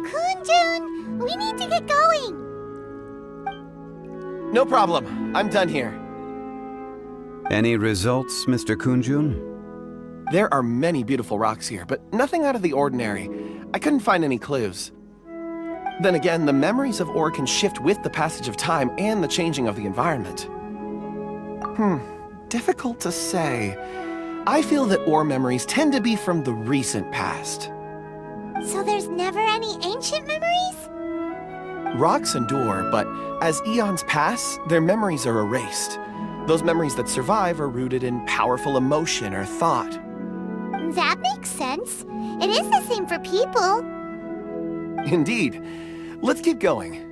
Kunjun, we need to get going. No problem. I'm done here. Any results, Mr. Kunjun? There are many beautiful rocks here, but nothing out of the ordinary. I couldn't find any clues. Then again, the memories of ore can shift with the passage of time and the changing of the environment. Difficult to say. I feel that ore memories tend to be from the recent past. So there's never any ancient memories? Rocks endure, but as eons pass, their memories are erased. Those memories that survive are rooted in powerful emotion or thought. That makes sense. It is the same for people. Indeed. Let's keep going.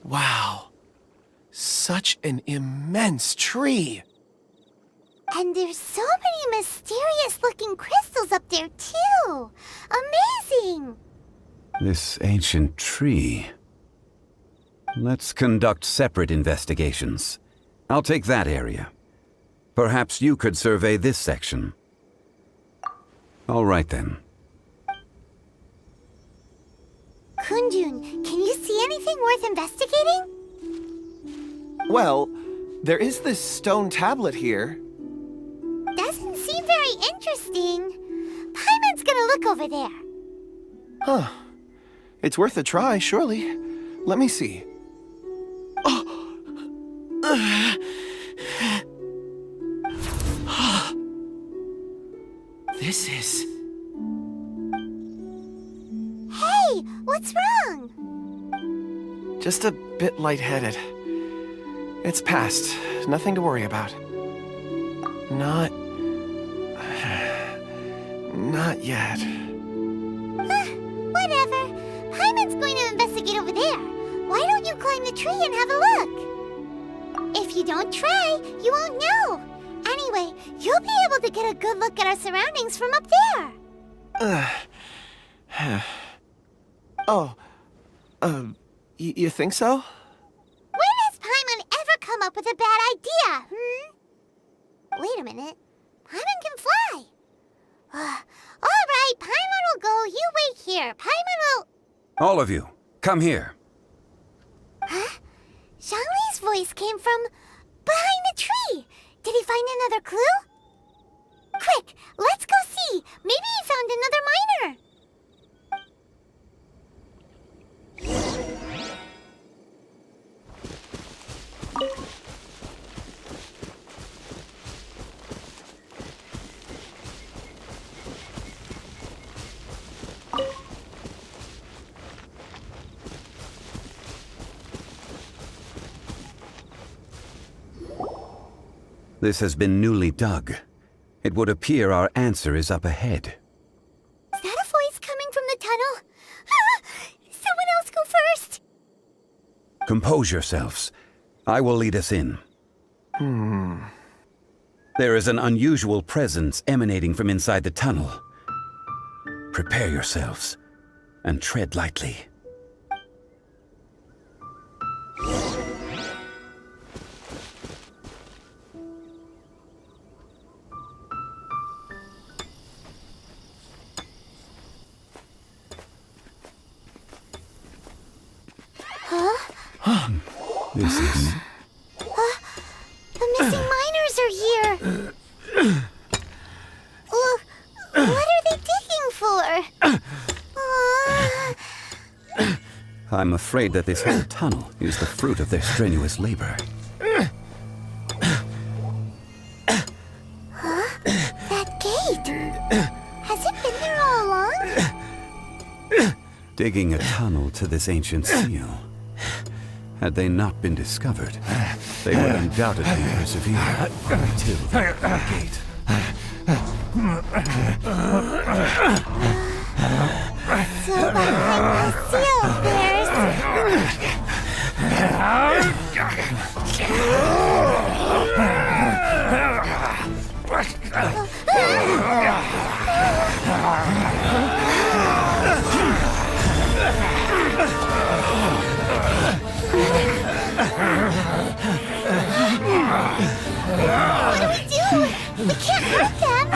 Wow. Such an immense tree. And there's so many mysterious-looking crystals up there, too. Amazing! This ancient tree. Let's conduct separate investigations. I'll take that area. Perhaps you could survey this section. All right, then. Kunjun, can you see anything worth investigating? Well, there is this stone tablet here. Doesn't seem very interesting. Paimon's gonna look over there. Huh. It's worth a try, surely. Let me see. This is... Hey, what's wrong? just a bit lightheaded. It's past. Nothing to worry about. Not yet. Whatever. Paimon's going to investigate over there. Why don't you climb the tree and have a look? If you don't try, you won't know. Anyway, you'll be able to get a good look at our surroundings from up there. You think so? up with a bad idea, Wait a minute. Paimon can fly. All right, Paimon will go. You wait here. Paimon will... All of you, come here. Huh? Zhongli's voice came from behind the tree. Did he find another clue? Quick, let's go see. Maybe he found another miner. This has been newly dug. It would appear our answer is up ahead. Is that a voice coming from the tunnel? Someone else go first. Compose yourselves. I will lead us in. There is an unusual presence emanating from inside the tunnel. Prepare yourselves and tread lightly. This is... The missing miners are here. What are they digging for? I'm afraid that this whole tunnel is the fruit of their strenuous labor. That gate. Has it been there all along? Digging a tunnel to this ancient seal. Had they not been discovered, they would undoubtedly persevere until the gate. So behind the seal, What do we do? We can't hurt them.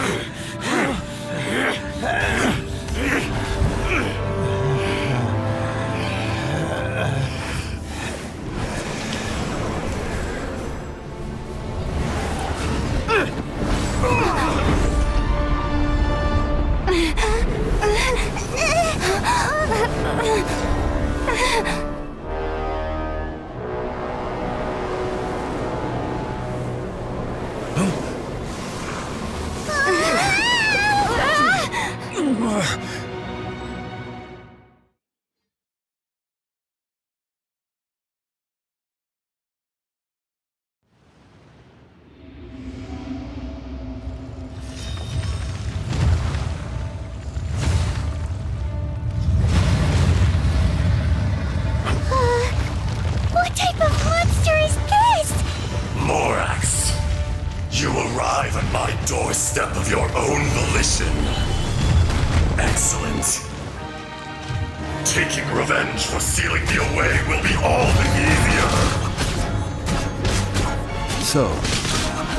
What type of monster is this? Morax, you arrive at my doorstep of your own volition. Excellent. Taking revenge for sealing me away will be all the easier. So,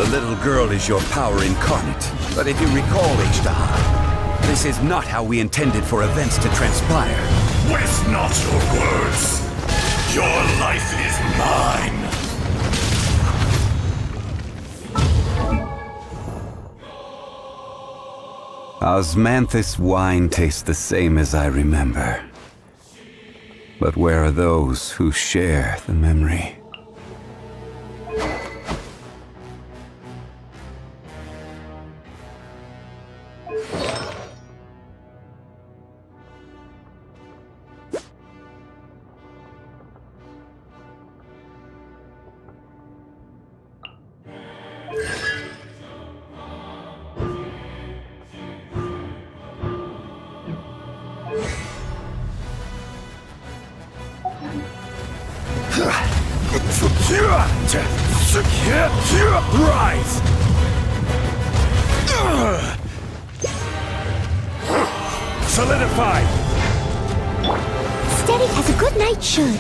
the little girl is your power incarnate. But if you recall, H-Dahar, this is not how we intended for events to transpire. Waste not your words. Your life is mine. Osmanthus wine tastes the same as I remember. But where are those who share the memory? Rise! Solidify! Steady has a good night shoot.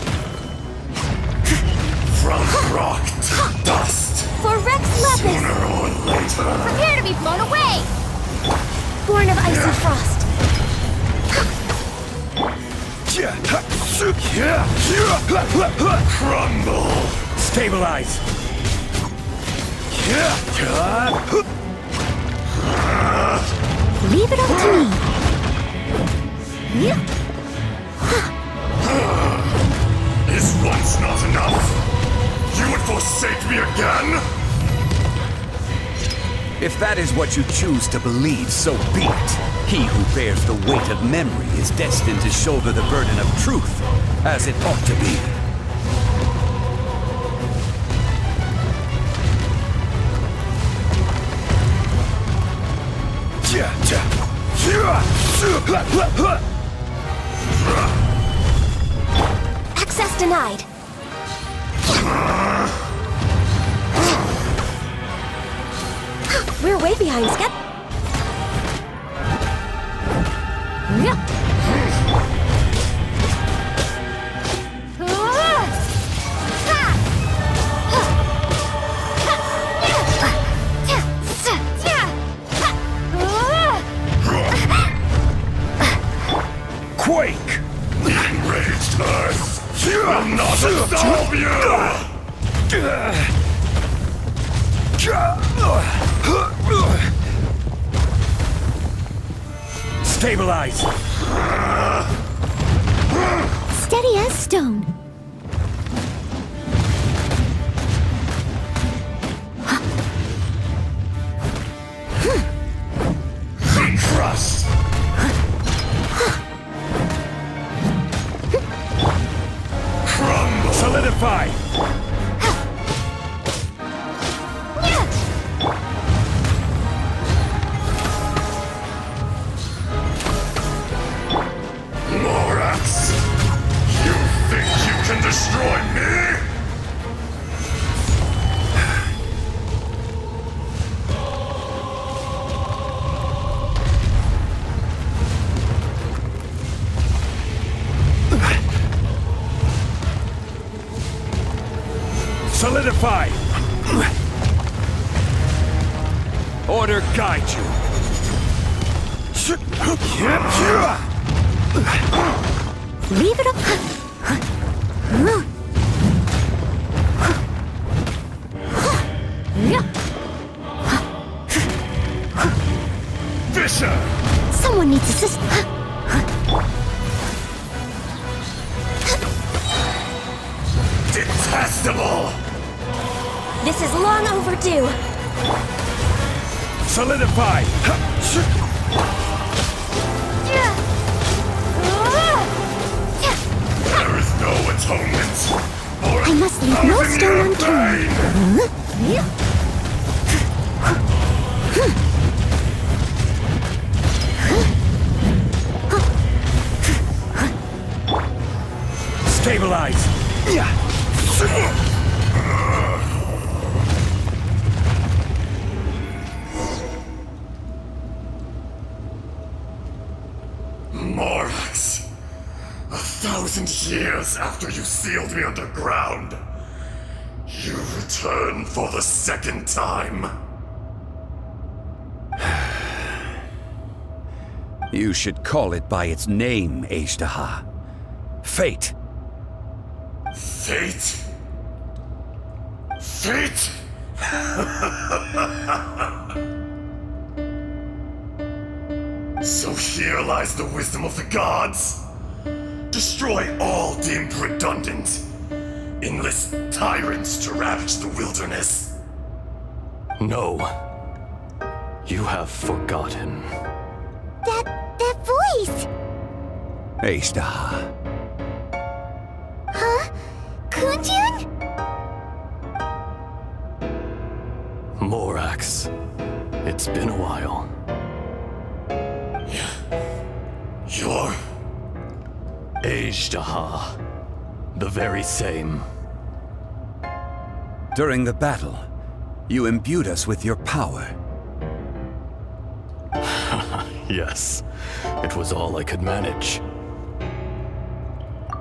From rock to Crumble! Stabilize! Leave it up to me. Is once not enough? You would forsake me again? If that is what you choose to believe, so be it. He who bears the weight of memory is destined to shoulder the burden of truth, as it ought to be. Access denied. We're way behind schedule. Quake! Enraged Earth will not absolve you! Stabilize! Steady as stone. Be crushed! Crumble! Solidify! Morax! You think you can destroy me? Solidify! Order guide you! Leave it up. Fisher! Someone needs assistance. Detestable! This is long overdue. Solidify! There is no atonement! For I must leave no stone unturned. Stabilize! Morax! 1,000 years after you sealed me underground, you return for the second time. You should call it by its name, Ajdaha. Fate. Fate? Fate? So here lies the wisdom of the gods. Destroy all deemed redundant. Enlist tyrants to ravage the wilderness. No. You have forgotten. That voice. Ajdaha. Huh? Kunjun? Morax. It's been a while. You're... Ajdaha. The very same. During the battle, you imbued us with your power. Yes. It was all I could manage.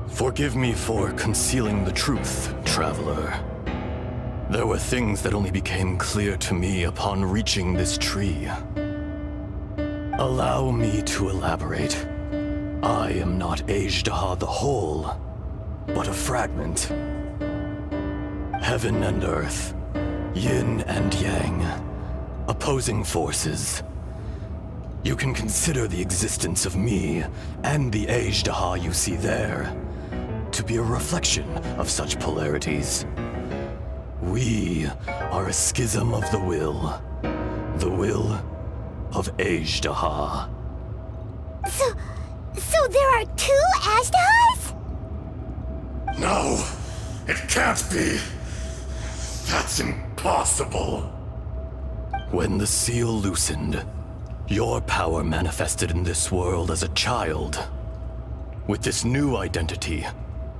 Forgive me for concealing the truth, traveler. There were things that only became clear to me upon reaching this tree. Allow me to elaborate. I am not Ajdaha the Whole, but a fragment. Heaven and earth, yin and yang, opposing forces. You can consider the existence of me and the Ajdaha you see there to be a reflection of such polarities. We are a schism of the will of Ajdaha. So there are two Ajdahas? No, it can't be. That's impossible. When the seal loosened, your power manifested in this world as a child. With this new identity,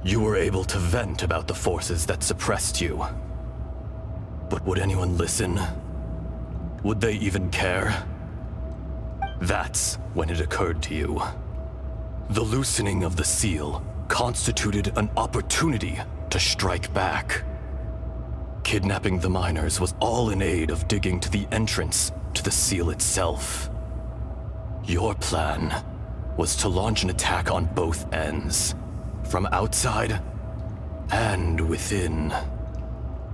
you were able to vent about the forces that suppressed you. But would anyone listen? Would they even care? That's when it occurred to you. The loosening of the seal constituted an opportunity to strike back. Kidnapping the miners was all in aid of digging to the entrance to the seal itself. Your plan was to launch an attack on both ends, from outside and within,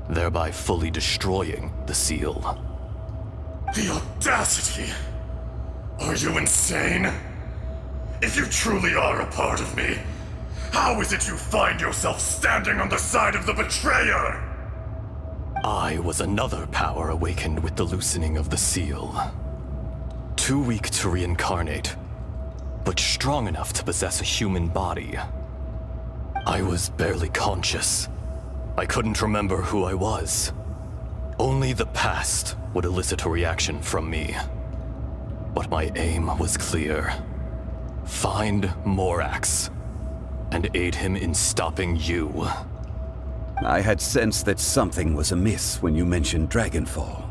thereby fully destroying the seal. The audacity! Are you insane? If you truly are a part of me, how is it you find yourself standing on the side of the betrayer? I was another power awakened with the loosening of the seal. Too weak to reincarnate, but strong enough to possess a human body. I was barely conscious. I couldn't remember who I was. Only the past would elicit a reaction from me. But my aim was clear. Find Morax, and aid him in stopping you. I had sensed that something was amiss when you mentioned Dragonfall.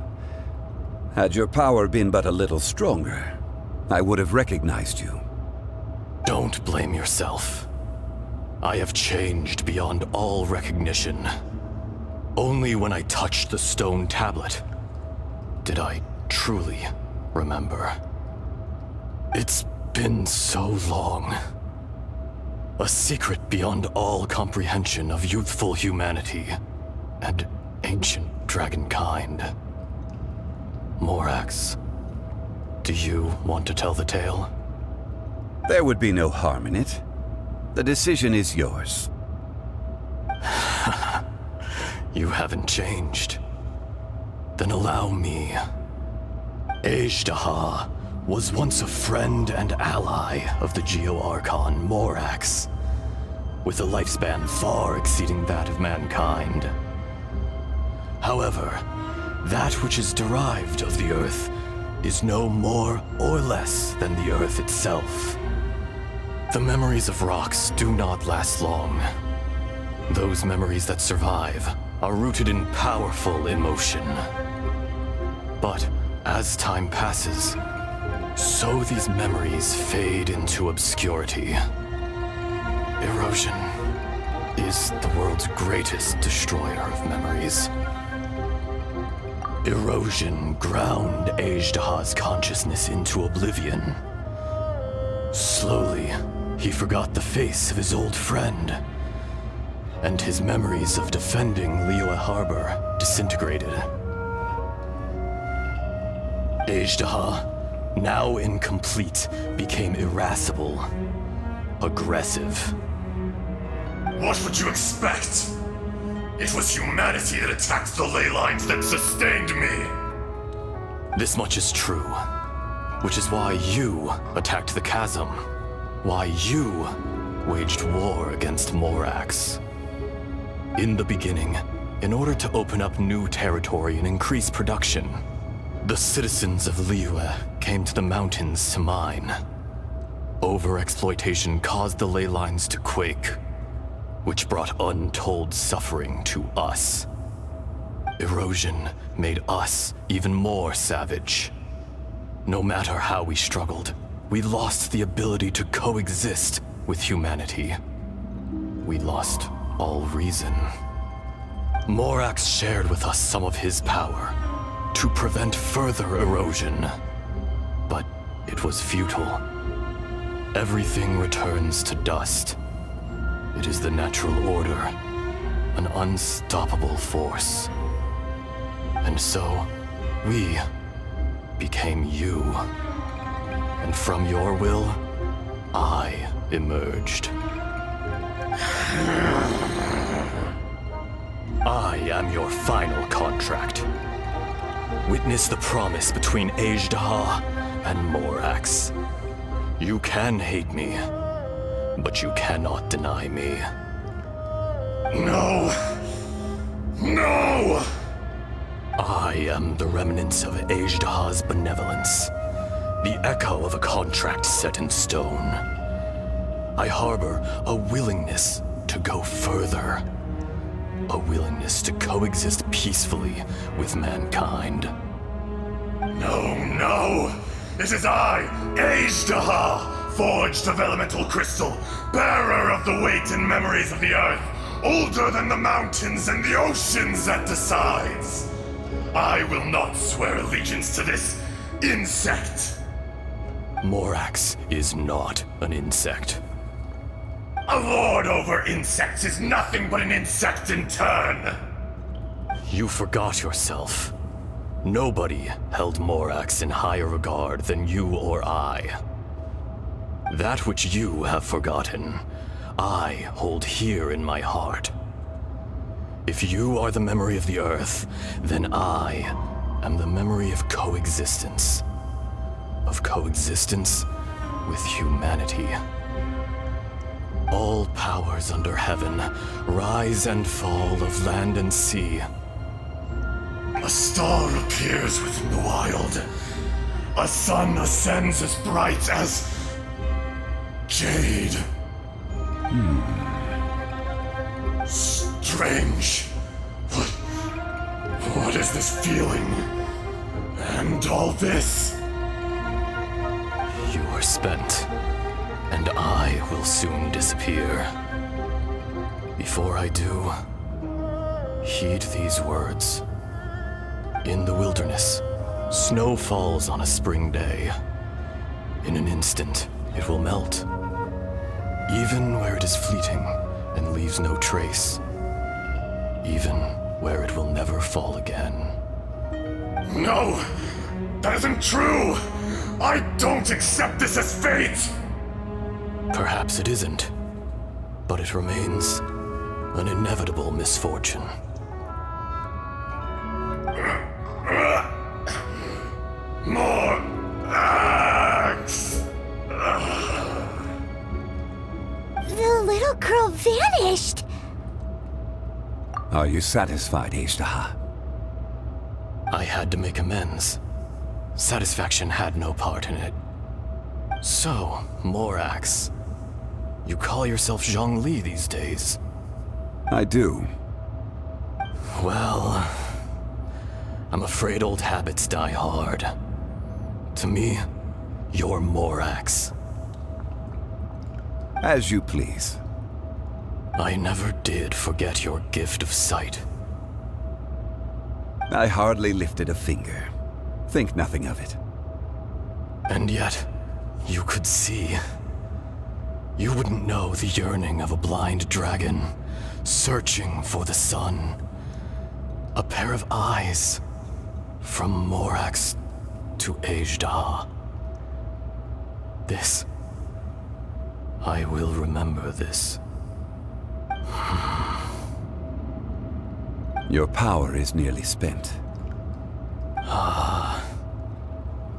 Had your power been but a little stronger, I would have recognized you. Don't blame yourself. I have changed beyond all recognition. Only when I touched the stone tablet did I truly remember. It's been so long. A secret beyond all comprehension of youthful humanity and ancient dragonkind. Morax, do you want to tell the tale? There would be no harm in it. The decision is yours. You haven't changed. Then allow me. Ajdaha was once a friend and ally of the Geo-Archon Morax, with a lifespan far exceeding that of mankind. However, that which is derived of the Earth is no more or less than the Earth itself. The memories of rocks do not last long. Those memories that survive are rooted in powerful emotion. But as time passes, so these memories fade into obscurity. Erosion is the world's greatest destroyer of memories. Erosion ground Ajdaha's consciousness into oblivion. Slowly, he forgot the face of his old friend, and his memories of defending Liyue Harbor disintegrated. Ajdaha, now incomplete, became irascible, aggressive. What would you expect? It was humanity that attacked the ley lines that sustained me. This much is true, which is why you attacked the chasm, why you waged war against Morax. In the beginning, in order to open up new territory and increase production, the citizens of Liyue came to the mountains to mine. Overexploitation caused the ley lines to quake, which brought untold suffering to us. Erosion made us even more savage. No matter how we struggled, we lost the ability to coexist with humanity. We lost all reason. Morax shared with us some of his power to prevent further erosion, but it was futile. Everything returns to dust. It is the natural order, an unstoppable force. And so, we became you. And from your will, I emerged. I am your final contract. Witness the promise between Ajdaha and Morax. You can hate me, but you cannot deny me. No! No! I am the remnants of Ajdaha's benevolence, the echo of a contract set in stone. I harbor a willingness to go further, a willingness to coexist peacefully with mankind. No, no! It is I, Ajdaha, forged of elemental crystal, bearer of the weight and memories of the earth, older than the mountains and the oceans that decides. I will not swear allegiance to this insect. Morax is not an insect. A lord over insects is nothing but an insect in turn. You forgot yourself. Nobody held Morax in higher regard than you or I. That which you have forgotten, I hold here in my heart. If you are the memory of the Earth, then I am the memory of coexistence. Of coexistence with humanity. All powers under heaven, rise and fall of land and sea. A star appears within the wild. A sun ascends as bright as jade. Strange. What is this feeling? And all this? You are spent, and I will soon disappear. Before I do, heed these words. In the wilderness, snow falls on a spring day. In an instant, it will melt. Even where it is fleeting and leaves no trace. Even where it will never fall again. No! That isn't true! I don't accept this as fate! Perhaps it isn't, but it remains an inevitable misfortune. More axe! The little girl vanished! Are you satisfied, Ajdaha? I had to make amends. Satisfaction had no part in it. So, Morax, you call yourself Zhongli these days? I do. Well, I'm afraid old habits die hard. To me, you're Morax. As you please. I never did forget your gift of sight. I hardly lifted a finger. Think nothing of it. And yet, you could see. You wouldn't know the yearning of a blind dragon, searching for the sun. A pair of eyes, from Morax to Ajdaha. This. I will remember this. Your power is nearly spent.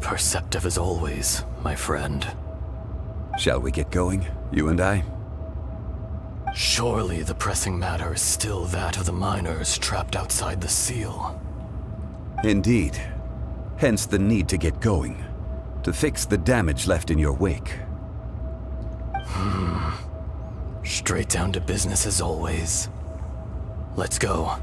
Perceptive as always, my friend. Shall we get going, you and I? Surely the pressing matter is still that of the miners trapped outside the seal. Indeed. Hence the need to get going. To fix the damage left in your wake. Straight down to business as always. Let's go.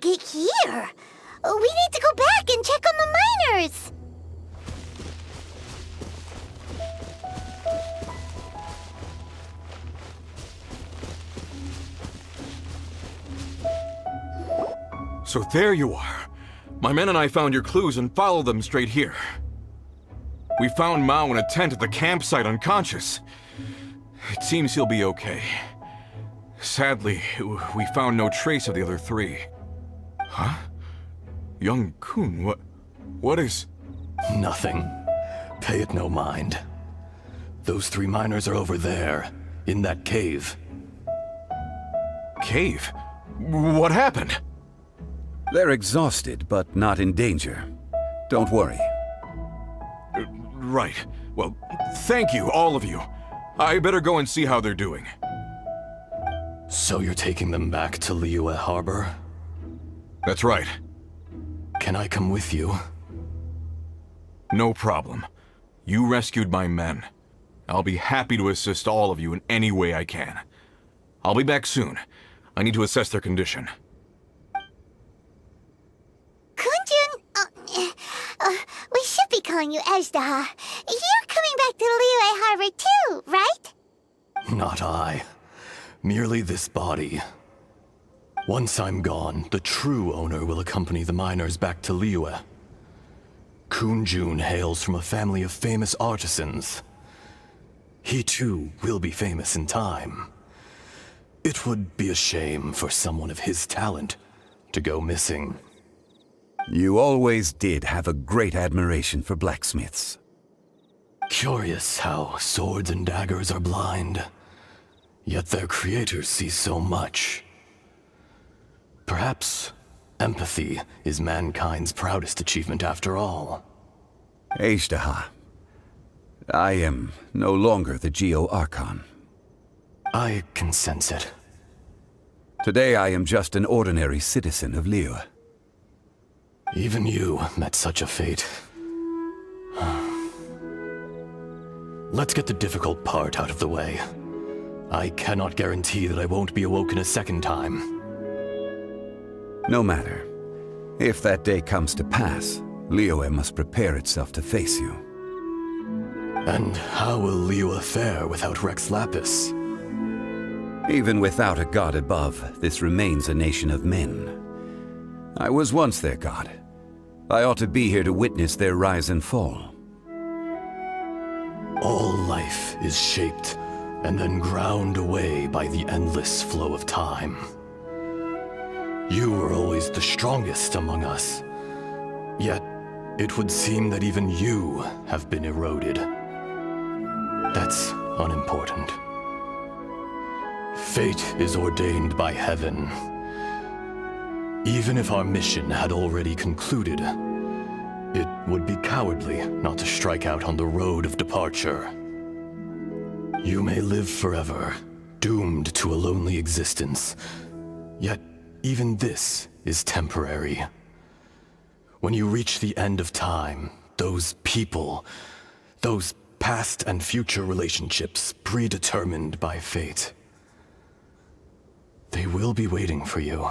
get here? We need to go back and check on the miners. So there you are. My men and I found your clues and followed them straight here. We found Mao in a tent at the campsite unconscious. It seems he'll be okay. Sadly, we found no trace of the other three. Huh? Young Kun, what is... Nothing. Pay it no mind. Those 3 miners are over there, in that cave. Cave? What happened? They're exhausted, but not in danger. Don't worry. Right. Well, thank you, all of you. I better go and see how they're doing. So you're taking them back to Liyue Harbor? That's right. Can I come with you? No problem. You rescued my men. I'll be happy to assist all of you in any way I can. I'll be back soon. I need to assess their condition. Kunjun, we should be calling you Ezda. You're coming back to Liyue Harbor too, right? Not I. Merely this body. Once I'm gone, the true owner will accompany the miners back to Liyue. Kunjun hails from a family of famous artisans. He too will be famous in time. It would be a shame for someone of his talent to go missing. You always did have a great admiration for blacksmiths. Curious how swords and daggers are blind, yet their creators see so much. Perhaps empathy is mankind's proudest achievement after all. Ezda, I am no longer the Geo-Archon. I can sense it. Today I am just an ordinary citizen of Liyue. Even you met such a fate. Let's get the difficult part out of the way. I cannot guarantee that I won't be awoken a second time. No matter. If that day comes to pass, Liyue must prepare itself to face you. And how will Liyue fare without Rex Lapis? Even without a god above, this remains a nation of men. I was once their god. I ought to be here to witness their rise and fall. All life is shaped and then ground away by the endless flow of time. You were always the strongest among us. Yet, it would seem that even you have been eroded. That's unimportant. Fate is ordained by heaven. Even if our mission had already concluded, it would be cowardly not to strike out on the road of departure. You may live forever, doomed to a lonely existence. Yet, even this is temporary. When you reach the end of time, those people, those past and future relationships predetermined by fate, they will be waiting for you.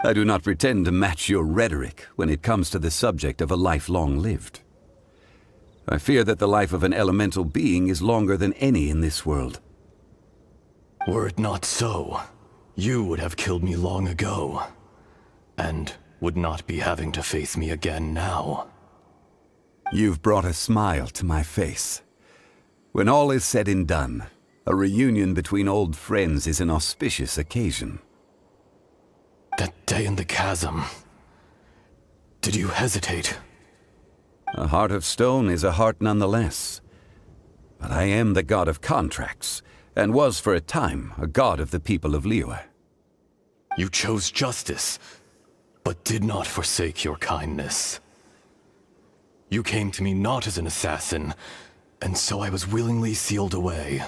I do not pretend to match your rhetoric when it comes to the subject of a life long lived. I fear that the life of an elemental being is longer than any in this world. Were it not so, you would have killed me long ago, and would not be having to face me again now. You've brought a smile to my face. When all is said and done, a reunion between old friends is an auspicious occasion. That day in the chasm, did you hesitate? A heart of stone is a heart nonetheless. But I am the god of contracts, and was for a time a god of the people of Liyue. You chose justice, but did not forsake your kindness. You came to me not as an assassin, and so I was willingly sealed away.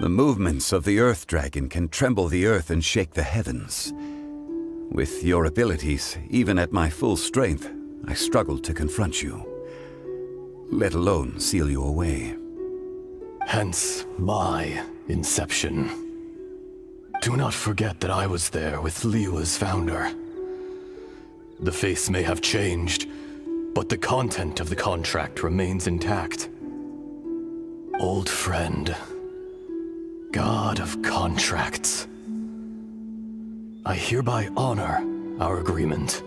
The movements of the Earth Dragon can tremble the earth and shake the heavens. With your abilities, even at my full strength, I struggled to confront you, let alone seal you away. Hence my inception. Do not forget that I was there with Liyue's founder. The face may have changed, but the content of the contract remains intact. Old friend, God of contracts, I hereby honor our agreement.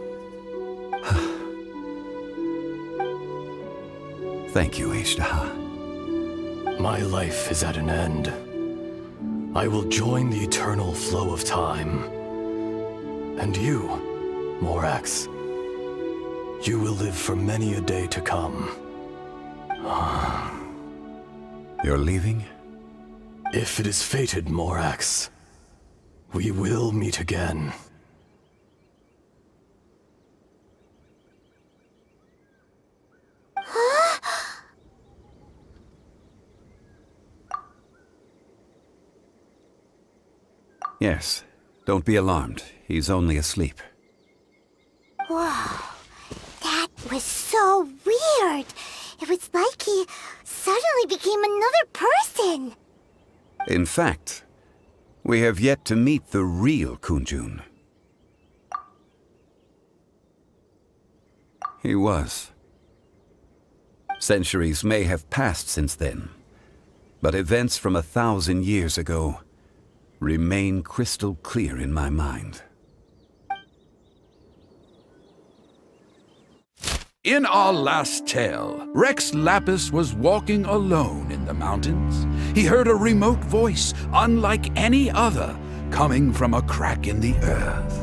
Thank you, Ishtaha. My life is at an end. I will join the eternal flow of time. And you, Morax, you will live for many a day to come. You're leaving? If it is fated, Morax, we will meet again. Yes. Don't be alarmed. He's only asleep. Whoa. That was so weird. It was like he suddenly became another person. In fact, we have yet to meet the real Kunjun. He was. Centuries may have passed since then, but events from 1,000 years ago remain crystal clear in my mind. In our last tale, Rex Lapis was walking alone in the mountains. He heard a remote voice, unlike any other, coming from a crack in the earth.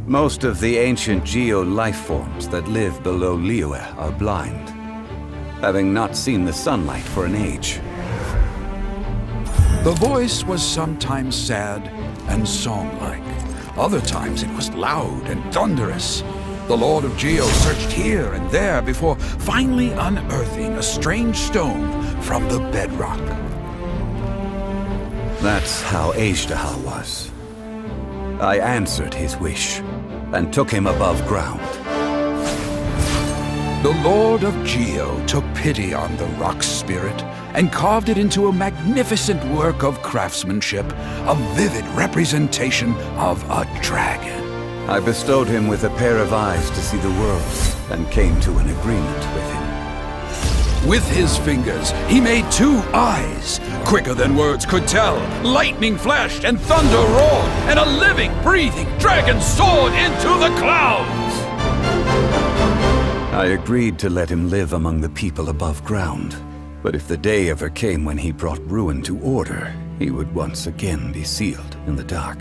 Most of the ancient geo life forms that live below Liyue are blind, having not seen the sunlight for an age. The voice was sometimes sad and song-like. Other times it was loud and thunderous. The Lord of Geo searched here and there before finally unearthing a strange stone from the bedrock. That's how Ishtaha was. I answered his wish and took him above ground. The Lord of Geo took pity on the rock spirit and carved it into a magnificent work of craftsmanship, a vivid representation of a dragon. I bestowed him with a pair of eyes to see the world and came to an agreement with him. With his fingers, he made 2 eyes. Quicker than words could tell, lightning flashed and thunder roared, and a living, breathing dragon soared into the clouds. I agreed to let him live among the people above ground. But if the day ever came when he brought ruin to order, he would once again be sealed in the dark.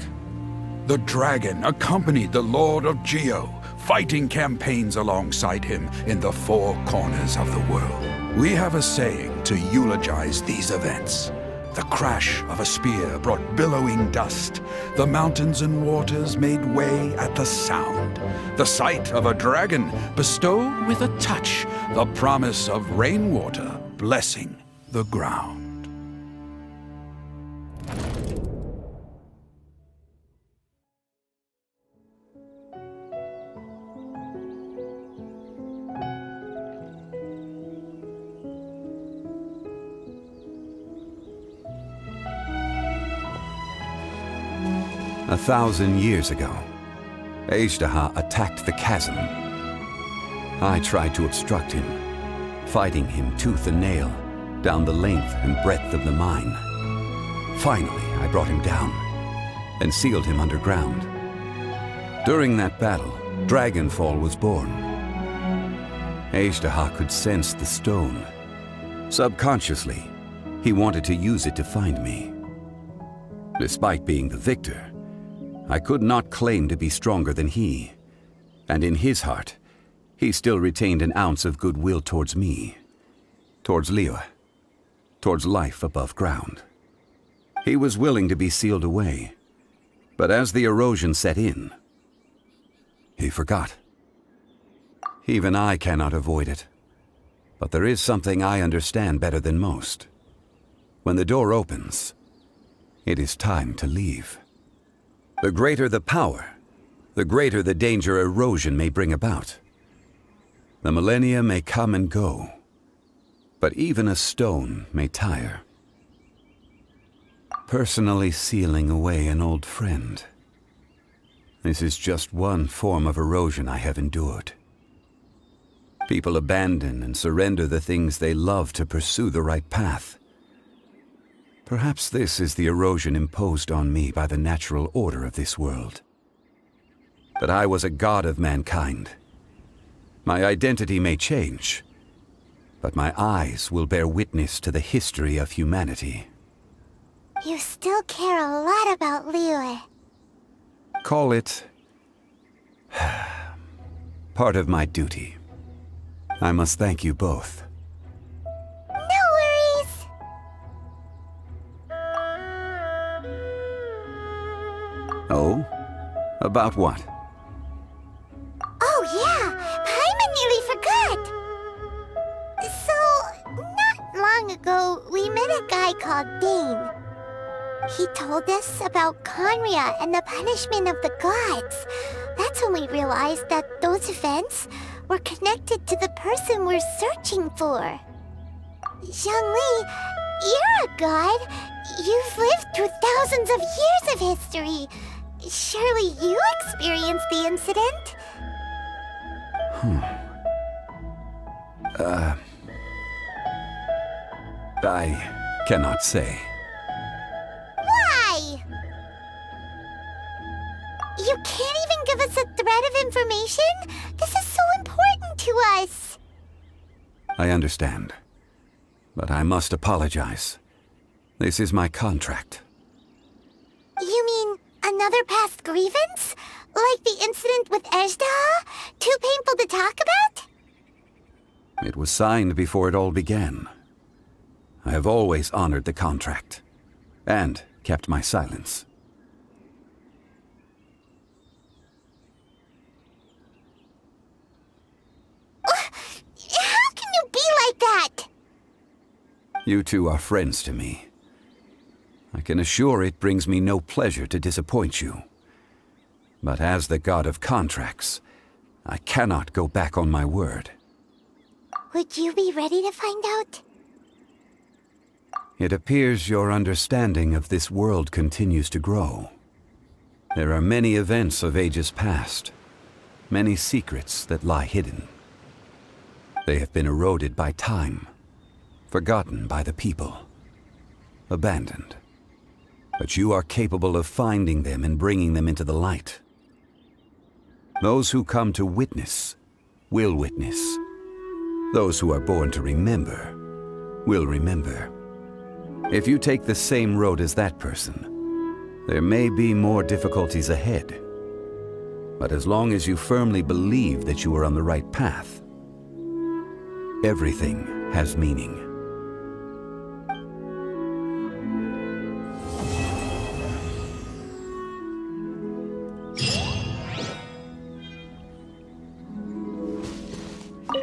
The dragon accompanied the Lord of Geo, fighting campaigns alongside him in the 4 corners of the world. We have a saying to eulogize these events. The crash of a spear brought billowing dust. The mountains and waters made way at the sound. The sight of a dragon bestowed with a touch the promise of rainwater blessing the ground. A 1,000 years ago, Ishtaha attacked the chasm. I tried to obstruct him, fighting him tooth and nail down the length and breadth of the mine. Finally, I brought him down and sealed him underground. During that battle, Dragonfall was born. Ishtaha could sense the stone. Subconsciously, he wanted to use it to find me. Despite being the victor, I could not claim to be stronger than he, and in his heart, he still retained an ounce of goodwill towards me, towards Liyue, towards life above ground. He was willing to be sealed away, but as the erosion set in, he forgot. Even I cannot avoid it, but there is something I understand better than most. When the door opens, it is time to leave. The greater the power, the greater the danger erosion may bring about. The millennia may come and go, but even a stone may tire. Personally sealing away an old friend. This is just one form of erosion I have endured. People abandon and surrender the things they love to pursue the right path. Perhaps this is the erosion imposed on me by the natural order of this world. But I was a god of mankind. My identity may change, but my eyes will bear witness to the history of humanity. You still care a lot about Liyue. Call it part of my duty. I must thank you both. No worries. Oh? About what? Oh yeah, Paimon nearly forgot. So, not long ago, we met a guy called Dane. He told us about Conria and the punishment of the gods. That's when we realized that those events were connected to the person we're searching for. Zhongli, you're a god. You've lived through thousands of years of history. Surely you experienced the incident? I cannot say. Why? You can't even give us a thread of information? This is so important to us. I understand. But I must apologize. This is my contract. You mean another past grievance? Like the incident with Ejda? Too painful to talk about? It was signed before it all began. I have always honored the contract. And kept my silence. How can you be like that? You two are friends to me. I can assure it brings me no pleasure to disappoint you. But as the god of contracts, I cannot go back on my word. Would you be ready to find out? It appears your understanding of this world continues to grow. There are many events of ages past, many secrets that lie hidden. They have been eroded by time, forgotten by the people, abandoned. But you are capable of finding them and bringing them into the light. Those who come to witness will witness. Those who are born to remember will remember. If you take the same road as that person, there may be more difficulties ahead. But as long as you firmly believe that you are on the right path, everything has meaning.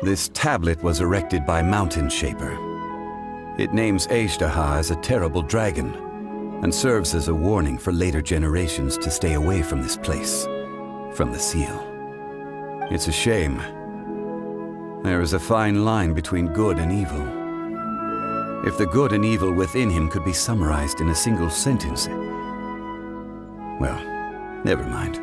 This tablet was erected by Mountain Shaper. It names Ejdaha as a terrible dragon, and serves as a warning for later generations to stay away from this place, from the seal. It's a shame. There is a fine line between good and evil. If the good and evil within him could be summarized in a single sentence... Well, never mind.